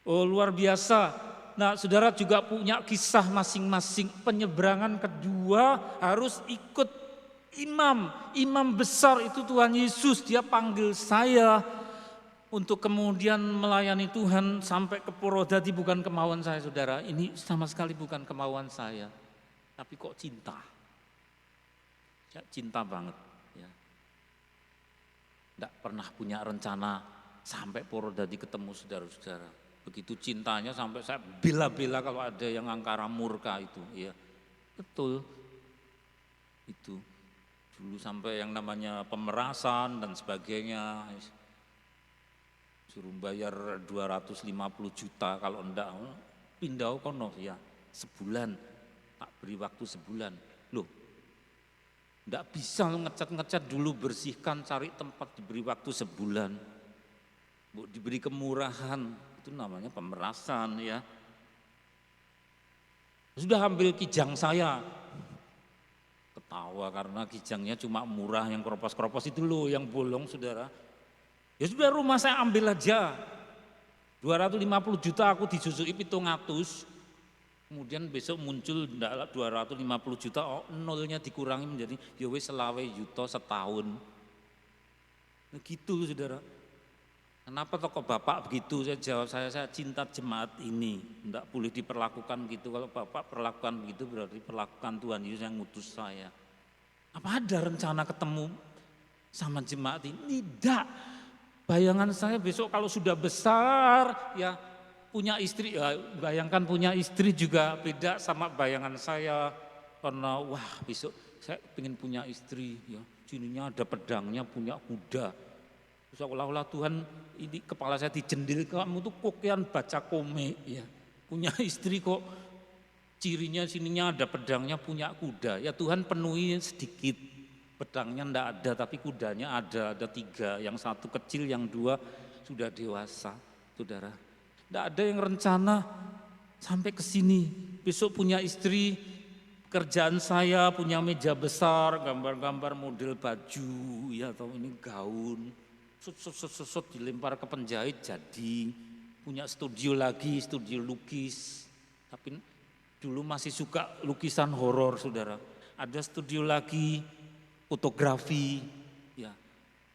Oh luar biasa. Nah saudara juga punya kisah masing-masing. Penyeberangan kedua harus ikut imam besar itu Tuhan Yesus. Dia panggil saya untuk kemudian melayani Tuhan sampai ke Purwodadi. Bukan kemauan saya saudara, ini sama sekali bukan kemauan saya. Tapi kok cinta. Ya, cinta banget. Ya. Tidak pernah punya rencana sampai Purwodadi ketemu saudara-saudara. Begitu cintanya sampai saya bela-bela kalau ada yang angkara murka itu. Ya. Betul. Itu dulu sampai yang namanya pemerasan dan sebagainya, suruh bayar 250 juta, kalau enggak pindah kono ya sebulan, tak beri waktu sebulan. Loh, enggak bisa ngecat-ngecat dulu, bersihkan, cari tempat, diberi waktu sebulan. Bu, diberi kemurahan, itu namanya pemerasan ya. Sudah ambil kijang saya, ketawa karena kijangnya cuma murah, yang keropos-keropos itu loh yang bolong saudara. Ya sudah, rumah saya ambil aja, 250 juta aku disusui 700, kemudian besok muncul enggak 250 juta, nolnya dikurangi menjadi ya wis 20 juta setahun. Nah, gitu saudara. Kenapa tokoh bapak begitu? Saya jawab, saya cinta jemaat ini, enggak boleh diperlakukan gitu. Kalau bapak perlakukan begitu berarti perlakukan Tuhan Yesus yang ngutus saya. Apa ada rencana ketemu sama jemaat ini? Tidak. Bayangan saya besok kalau sudah besar ya punya istri, ya bayangkan punya istri juga beda sama bayangan saya. Karena wah besok saya ingin punya istri, ya sininya ada pedangnya, punya kuda. Seolah-olah Tuhan ini kepala saya dijendil, kamu tuh kokian baca komik ya. Punya istri kok cirinya sininya ada pedangnya, punya kuda. Ya Tuhan penuhi sedikit, pedangnya enggak ada tapi kudanya ada 3, yang 1 kecil, yang 2 sudah dewasa. Saudara, enggak ada yang rencana sampai ke sini. Besok punya istri, kerjaan saya punya meja besar, gambar-gambar model baju ya, atau ini gaun. Sut dilempar ke penjahit jadi, punya studio lagi, studio lukis, tapi dulu masih suka lukisan horor saudara, ada studio lagi fotografi ya.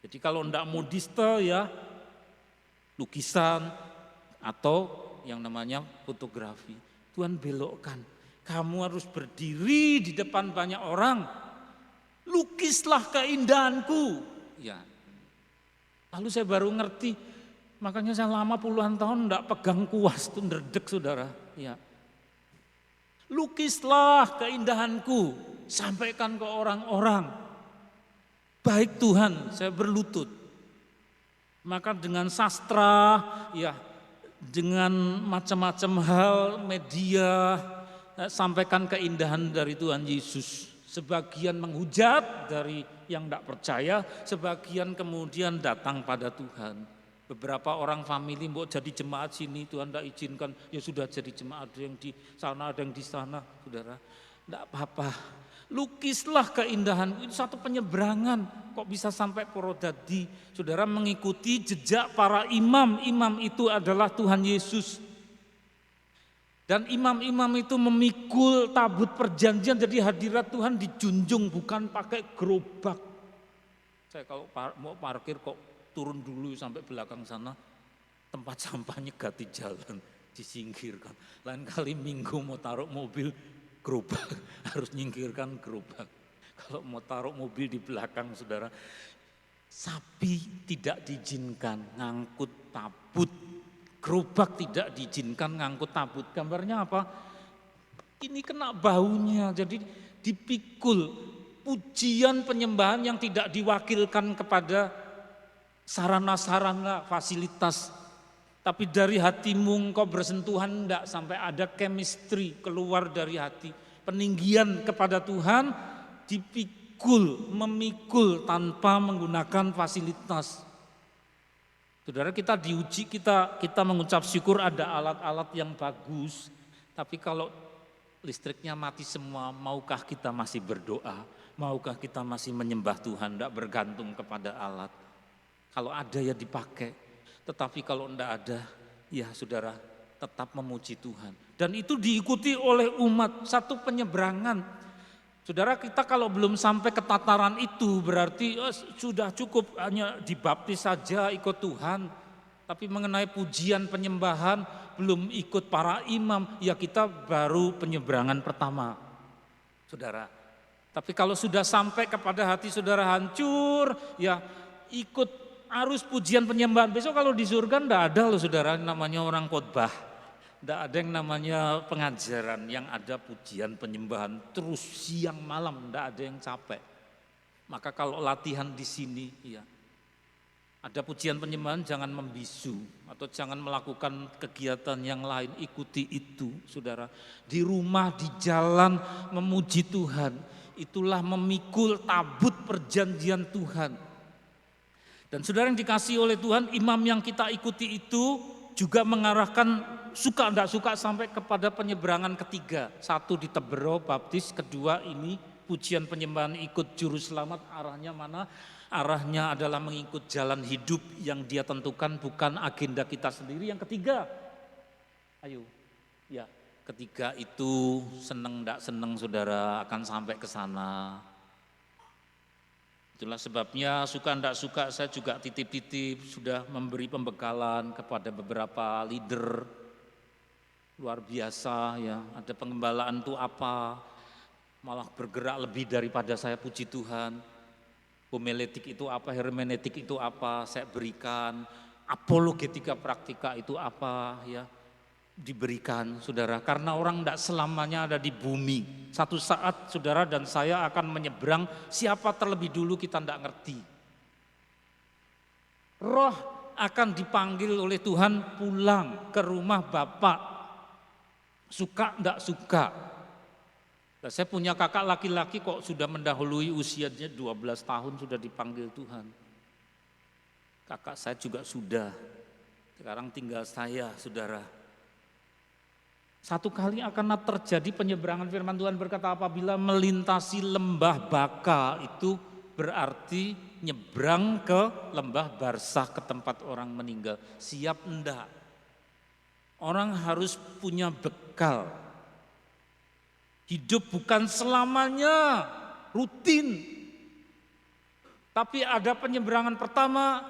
Jadi kalau enggak modiste ya lukisan atau yang namanya fotografi. Tuhan belokkan, kamu harus berdiri di depan banyak orang, lukislah keindahanku ya. Lalu saya baru ngerti, makanya saya lama puluhan tahun enggak pegang kuas, itu ndredeg saudara. Ya. Lukislah keindahanku, sampaikan ke orang-orang. Baik Tuhan, saya berlutut. Maka dengan sastra, ya, dengan macam-macam hal, media, sampaikan keindahan dari Tuhan Yesus. Sebagian menghujat dari yang tidak percaya, sebagian kemudian datang pada Tuhan. Beberapa orang famili mau jadi jemaat sini, Tuhan tidak izinkan, ya sudah jadi jemaat, ada yang di sana, ada yang di sana, saudara. Tidak apa-apa, lukislah keindahan, itu satu penyeberangan. Kok bisa sampai Purwodadi? Saudara mengikuti jejak para imam, imam itu adalah Tuhan Yesus. Dan imam-imam itu memikul tabut perjanjian, jadi hadirat Tuhan dijunjung, bukan pakai gerobak. Saya kalau mau parkir kok turun dulu sampai belakang sana, tempat sampahnya ganti jalan, disingkirkan. Lain kali minggu mau taruh mobil, gerobak, harus nyingkirkan gerobak. Kalau mau taruh mobil di belakang saudara, sapi tidak diizinkan ngangkut tabut. Gerobak tidak diizinkan ngangkut tabut. Gambarnya apa? Ini kena baunya, jadi dipikul. Pujian penyembahan yang tidak diwakilkan kepada sarana-sarana fasilitas. Tapi dari hatimu engkau bersentuhan, enggak sampai ada chemistry keluar dari hati. Peninggian kepada Tuhan dipikul, memikul tanpa menggunakan fasilitas. Saudara, kita diuji, kita mengucap syukur ada alat-alat yang bagus. Tapi kalau listriknya mati semua, maukah kita masih berdoa? Maukah kita masih menyembah Tuhan, tidak bergantung kepada alat? Kalau ada ya dipakai. Tetapi kalau tidak ada, ya saudara tetap memuji Tuhan. Dan itu diikuti oleh umat, satu penyeberangan. Saudara, kita kalau belum sampai ke tataran itu berarti sudah cukup hanya dibaptis saja ikut Tuhan. Tapi mengenai pujian penyembahan belum ikut para imam, ya kita baru penyeberangan pertama. Saudara, tapi kalau sudah sampai kepada hati saudara hancur, ya ikut arus pujian penyembahan. Besok kalau di surga enggak ada loh saudara namanya orang khotbah. Tidak ada yang namanya pengajaran yang ada pujian penyembahan terus siang malam, tidak ada yang capek. Maka kalau latihan di sini, ya ada pujian penyembahan jangan membisu atau jangan melakukan kegiatan yang lain, ikuti itu saudara. Di rumah, di jalan memuji Tuhan, itulah memikul tabut perjanjian Tuhan. Dan saudara yang dikasihi oleh Tuhan, imam yang kita ikuti itu juga mengarahkan suka tidak suka sampai kepada penyeberangan ketiga. Satu di Tebero Baptis, kedua ini pujian penyembahan ikut juru selamat, arahnya mana? Arahnya adalah mengikut jalan hidup yang dia tentukan, bukan agenda kita sendiri. Yang ketiga, ayo, ya ketiga itu seneng tidak seneng saudara akan sampai ke sana. Itulah sebabnya suka tidak suka saya juga titip-titip sudah memberi pembekalan kepada beberapa leader. Luar biasa ya, ada pengembalaan itu apa, malah bergerak lebih daripada saya, puji Tuhan. Homiletik itu apa, hermeneutik itu apa, saya berikan. Apologetika praktika itu apa ya, diberikan saudara. Karena orang tidak selamanya ada di bumi. Satu saat saudara dan saya akan menyeberang, siapa terlebih dulu kita tidak ngerti. Roh akan dipanggil oleh Tuhan pulang ke rumah Bapak. Suka tidak suka. Nah, saya punya kakak laki-laki kok sudah mendahului usianya 12 tahun sudah dipanggil Tuhan. Kakak saya juga sudah. Sekarang tinggal saya saudara. Satu kali akan terjadi penyeberangan, firman Tuhan berkata apabila melintasi lembah Baka itu berarti nyebrang ke lembah Barsah ke tempat orang meninggal. Siap enggak? Orang harus punya bekal. Hidup bukan selamanya rutin. Tapi ada penyeberangan pertama,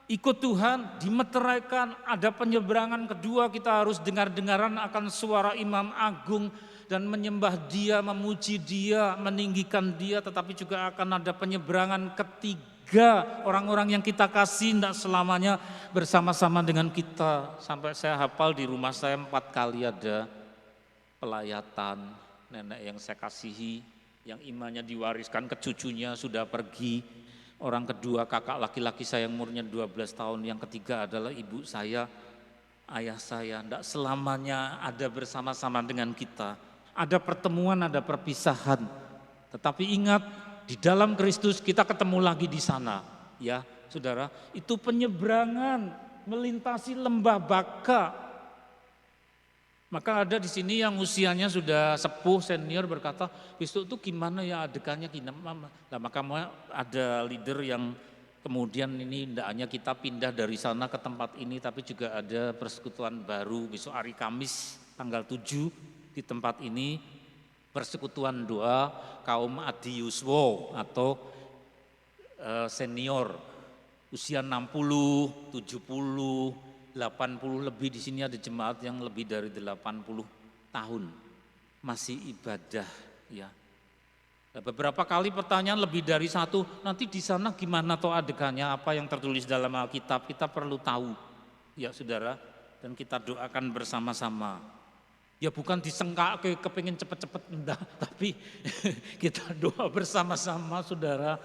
ikut Tuhan, dimeteraikan. Ada penyeberangan kedua, kita harus dengar-dengaran akan suara imam agung dan menyembah dia, memuji dia, meninggikan dia. Tetapi juga akan ada penyeberangan ketiga. Orang-orang yang kita kasih tidak selamanya bersama-sama dengan kita. Sampai saya hafal di rumah saya 4 kali ada pelayatan. Nenek yang saya kasihi, yang imannya diwariskan ke cucunya sudah pergi. Orang kedua kakak laki-laki saya yang umurnya 12 tahun. Yang ketiga adalah ibu saya, ayah saya. Tidak selamanya ada bersama-sama dengan kita. Ada pertemuan, ada perpisahan. Tetapi ingat, di dalam Kristus kita ketemu lagi di sana, ya saudara. Itu penyeberangan melintasi lembah Baka. Maka ada di sini yang usianya sudah sepuh senior berkata, besok itu gimana ya adegannya gimana? Nah, maka ada leader yang kemudian ini tidak hanya kita pindah dari sana ke tempat ini, tapi juga ada persekutuan baru besok hari Kamis tanggal 7 di tempat ini. Persekutuan doa kaum Adi Yuswo atau senior usia 60, 70, 80 lebih. Di sini ada jemaat yang lebih dari 80 tahun masih ibadah ya. Nah, beberapa kali pertanyaan lebih dari satu, nanti di sana gimana toh adegannya, apa yang tertulis dalam Alkitab, kita perlu tahu ya saudara, dan kita doakan bersama-sama. Ya bukan disengkak kepingin cepet-cepet enggak, tapi kita doa bersama-sama saudara.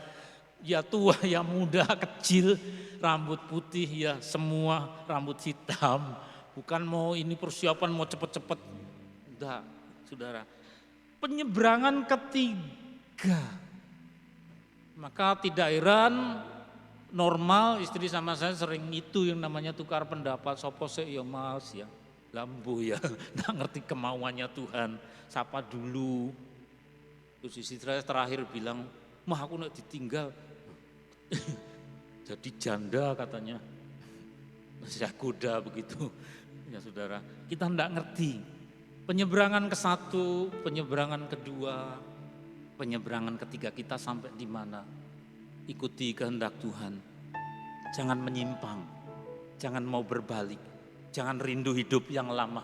Ya tua, ya muda, kecil, rambut putih, ya semua rambut hitam. Bukan mau ini persiapan mau cepet-cepet, enggak saudara. Penyeberangan ketiga. Maka tidak heran normal istri sama saya sering itu yang namanya tukar pendapat, sopo sih ya mas ya. Lambu ya, nggak ngerti kemauannya Tuhan, sapa dulu. Terus istri saya terakhir bilang, mah aku nak ditinggal, jadi janda katanya. Saya kuda begitu, ya saudara. Kita nggak ngerti. Penyeberangan ke satu, penyeberangan kedua, penyeberangan ketiga kita sampai di mana? Ikuti kehendak Tuhan. Jangan menyimpang, jangan mau berbalik. Jangan rindu hidup yang lama.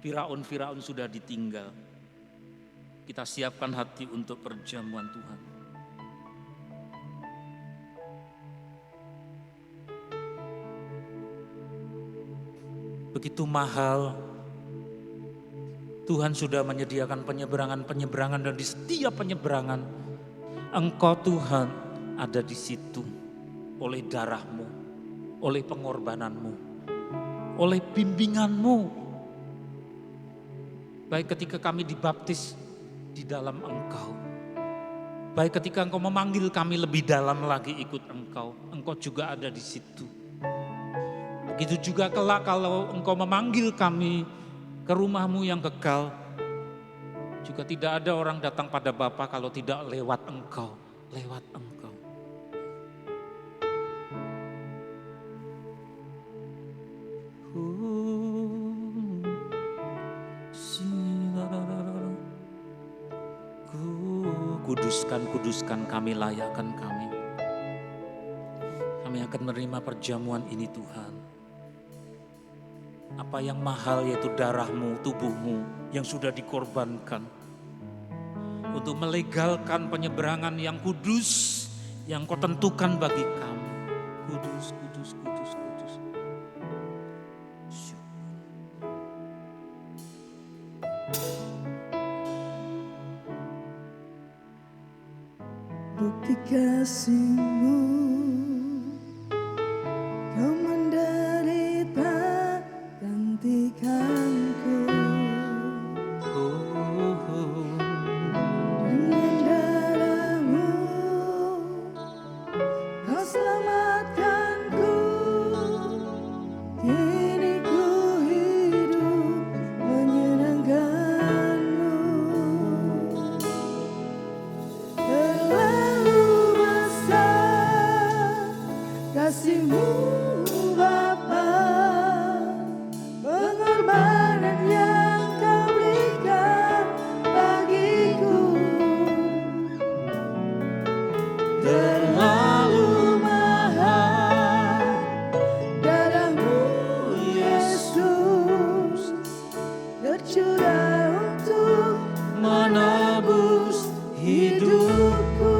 Firaun sudah ditinggal. Kita siapkan hati untuk perjamuan Tuhan. Begitu mahal Tuhan sudah menyediakan penyeberangan-penyeberangan, dan di setiap penyeberangan Engkau Tuhan ada di situ oleh darah-Mu, oleh pengorbanan-Mu, oleh bimbingan-Mu. Baik ketika kami dibaptis di dalam Engkau, baik ketika Engkau memanggil kami lebih dalam lagi ikut Engkau, Engkau juga ada di situ. Begitu juga kelak kalau Engkau memanggil kami ke rumah-Mu yang kekal, juga tidak ada orang datang pada Bapa kalau tidak lewat Engkau, lewat Engkau. Kuduskan, kuduskan kami, layakkan kami. Kami akan menerima perjamuan ini Tuhan. Apa yang mahal yaitu darah-Mu, tubuh-Mu yang sudah dikorbankan untuk melegalkan penyeberangan yang kudus yang Kau tentukan bagi kami. Kudus, kudus, kudus, kudus. Bukti kasih-Mu, Kau menderita gantikanku. Dengan darah-Mu, Kau selamatkanku. Kini ku hidup menyenangkan-Mu. Terlalu besar kasih-Mu Bapa, pengorbanan yang Kau berikan bagiku. Terlalu mahal darah-Mu Yesus, tercurah untuk menebus hidupku.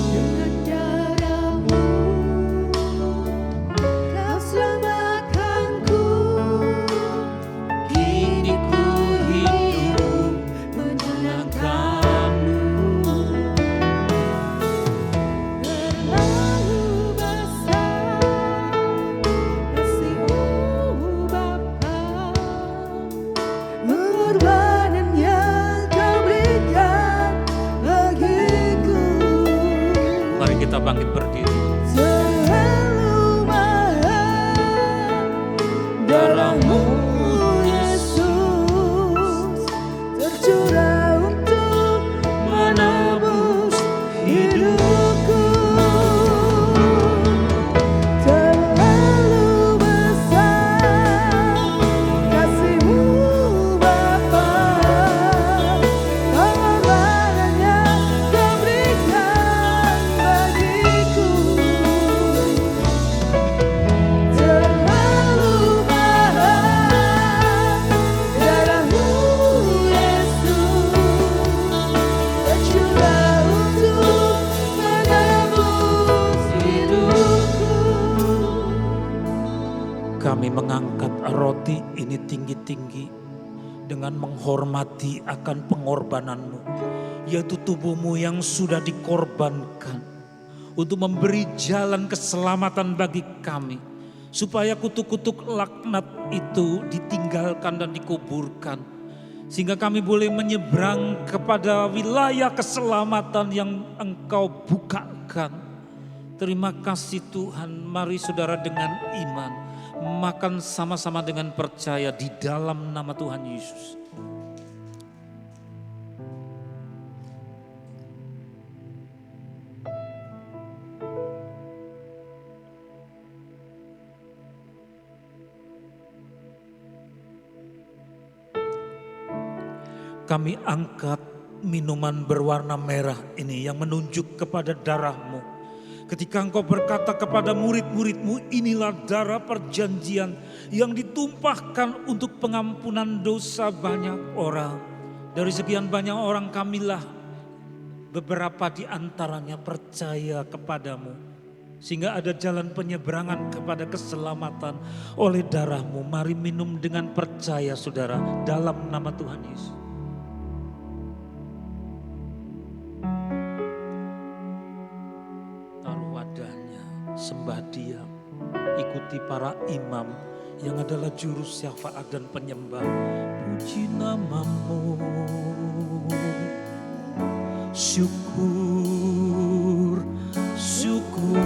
Dengan darah-Mu, Kau selamatkanku. Kini ku hidup menyenangkan-Mu. Terlalu besar kasih-Mu Bapa, pengorbanan yang Kau berikan bagiku. Mari kita bangkit berdiri. Terlalu mahal darah-Mu Yesus, tercurah untuk menebus hidupku. Terlalu besar kasih-Mu Bapa, pengorbanan yang Kau berikan bagiku. Terlalu mahal darah-Mu Yesus, tercurah untuk menebus hidupku. Kami mengangkat roti ini tinggi-tinggi dengan menghormati akan pengorbanan-Mu, yaitu tubuh-Mu yang sudah dikorbankan untuk memberi jalan keselamatan bagi kami, supaya kutuk-kutuk laknat itu ditinggalkan dan dikuburkan, sehingga kami boleh menyeberang kepada wilayah keselamatan yang Engkau bukakan. Terima kasih Tuhan. Mari saudara dengan iman makan sama-sama dengan percaya di dalam nama Tuhan Yesus. Kami angkat minuman berwarna merah ini yang menunjuk kepada darah-Mu. Ketika Engkau berkata kepada murid-murid-Mu, inilah darah perjanjian yang ditumpahkan untuk pengampunan dosa banyak orang. Dari sekian banyak orang kamilah beberapa di antaranya percaya kepadamu. Sehingga ada jalan penyeberangan kepada keselamatan oleh darah-Mu. Mari minum dengan percaya saudara dalam nama Tuhan Yesus. Taruh wadahnya, sembah Dia. Ikuti para imam yang adalah juru syafaat dan penyembah. Puji nama-Mu. Syukur, syukur.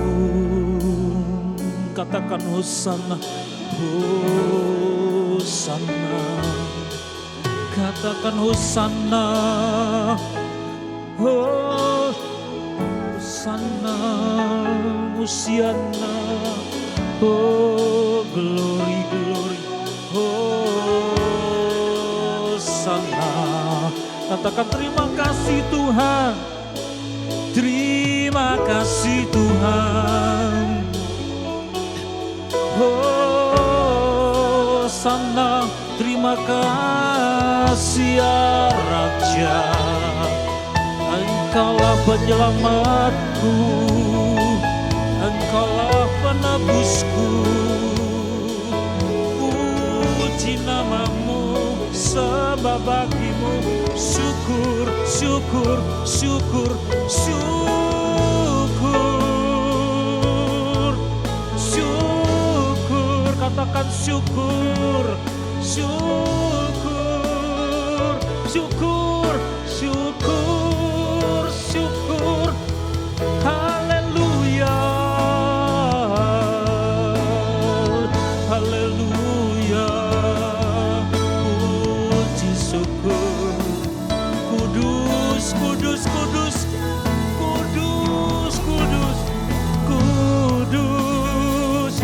Katakan Hosana, Hosana. Katakan Hosana, Hosana, Hosiana. Oh, glory, glory, Hosana. Katakan terima kasih Tuhan, terima kasih Tuhan. Hosana, terima kasih ya Raja. Engkaulah penyelamatku, Engkaulah penebusku. Puji nama-Mu, sembah bagi-Mu. Syukur, syukur, syukur, syukur, syukur. Katakan syukur, syukur, syukur, syukur, syukur. Haleluya, haleluya. Puji syukur. Kudus, kudus, kudus, kudus, kudus, kudus,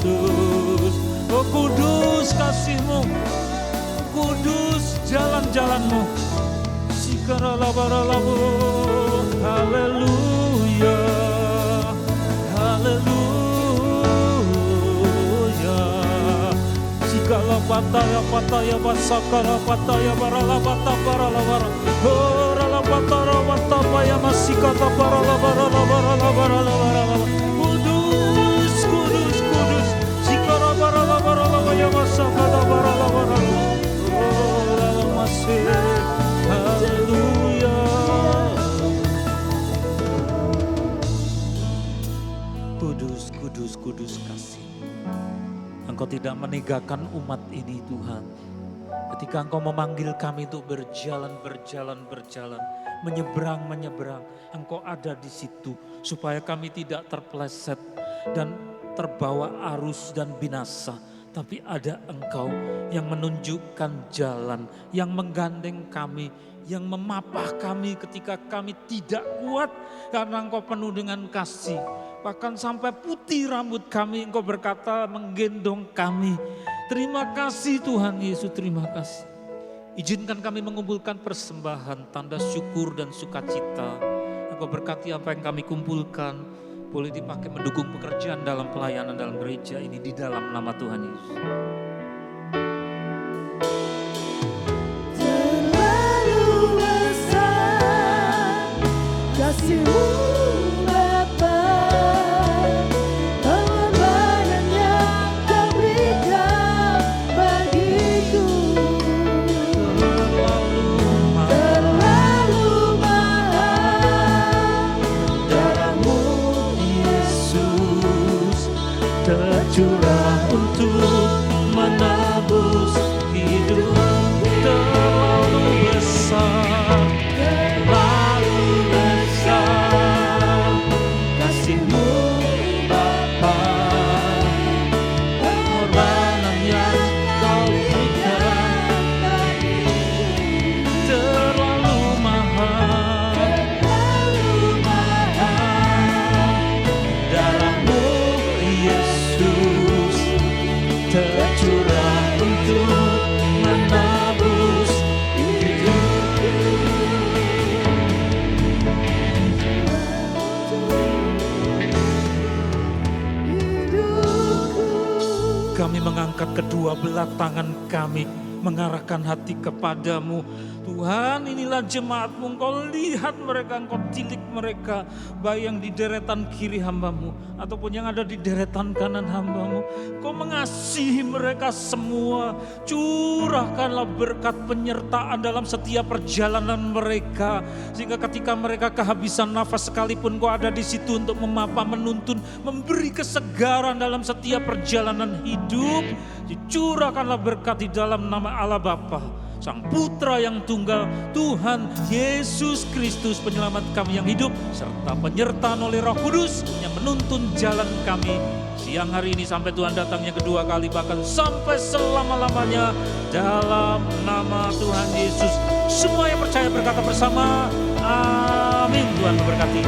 kudus. Oh kudus kasih-Mu, kudus jalan-jalan-Mu. Sikaralabaralabu, haleluya, haleluya. Sikala pataya pataya basakara pataya barala bata barala bara. Orala patara bata paya masikata barala barala barala barala barala. Kudus, kudus, kudus. Sikara barala barala paya masakata barala barala. Orala masih. Haleluya. Kudus, kudus, kudus kasih. Engkau tidak meninggalkan umat ini Tuhan. Ketika Engkau memanggil kami untuk berjalan, menyeberang, Engkau ada di situ supaya kami tidak terpeleset dan terbawa arus dan binasa. Tapi ada Engkau yang menunjukkan jalan, yang menggandeng kami, yang memapah kami ketika kami tidak kuat karena Engkau penuh dengan kasih. Bahkan sampai putih rambut kami, Engkau berkata menggendong kami. Terima kasih Tuhan Yesus, terima kasih. Izinkan kami mengumpulkan persembahan, tanda syukur dan sukacita. Engkau berkati apa yang kami kumpulkan, boleh dipakai mendukung pekerjaan dalam pelayanan dalam gereja ini di dalam nama Tuhan Yesus. Terlalu besar kasih-Mu Bapa, pengorbanan yang Kau berikan bagiku. Terlalu mahal darah-Mu Yesus tercurah untuk menebus hidup. Terlalu besar, terlalu besar Inilah tangan kami mengarahkan hati kepadamu. Tuhan, inilah jemaatmu, Engkau lihat mereka, Engkau tilik mereka, baik yang di deretan kiri hamba-Mu ataupun yang ada di deretan kanan hamba-Mu. Engkau mengasihi mereka semua. Curahkanlah berkat penyertaan dalam setiap perjalanan mereka, sehingga ketika mereka kehabisan nafas sekalipun Engkau ada di situ untuk memapa, menuntun, memberi kesegaran dalam setiap perjalanan hidup. Curahkanlah berkat di dalam nama Allah Bapa, Sang Putra yang tunggal, Tuhan Yesus Kristus penyelamat kami yang hidup, serta penyertaan oleh Roh Kudus yang menuntun jalan kami siang hari ini sampai Tuhan datangnya kedua kali, bahkan sampai selama-lamanya, dalam nama Tuhan Yesus. Semua yang percaya berkata bersama, amin. Tuhan memberkati.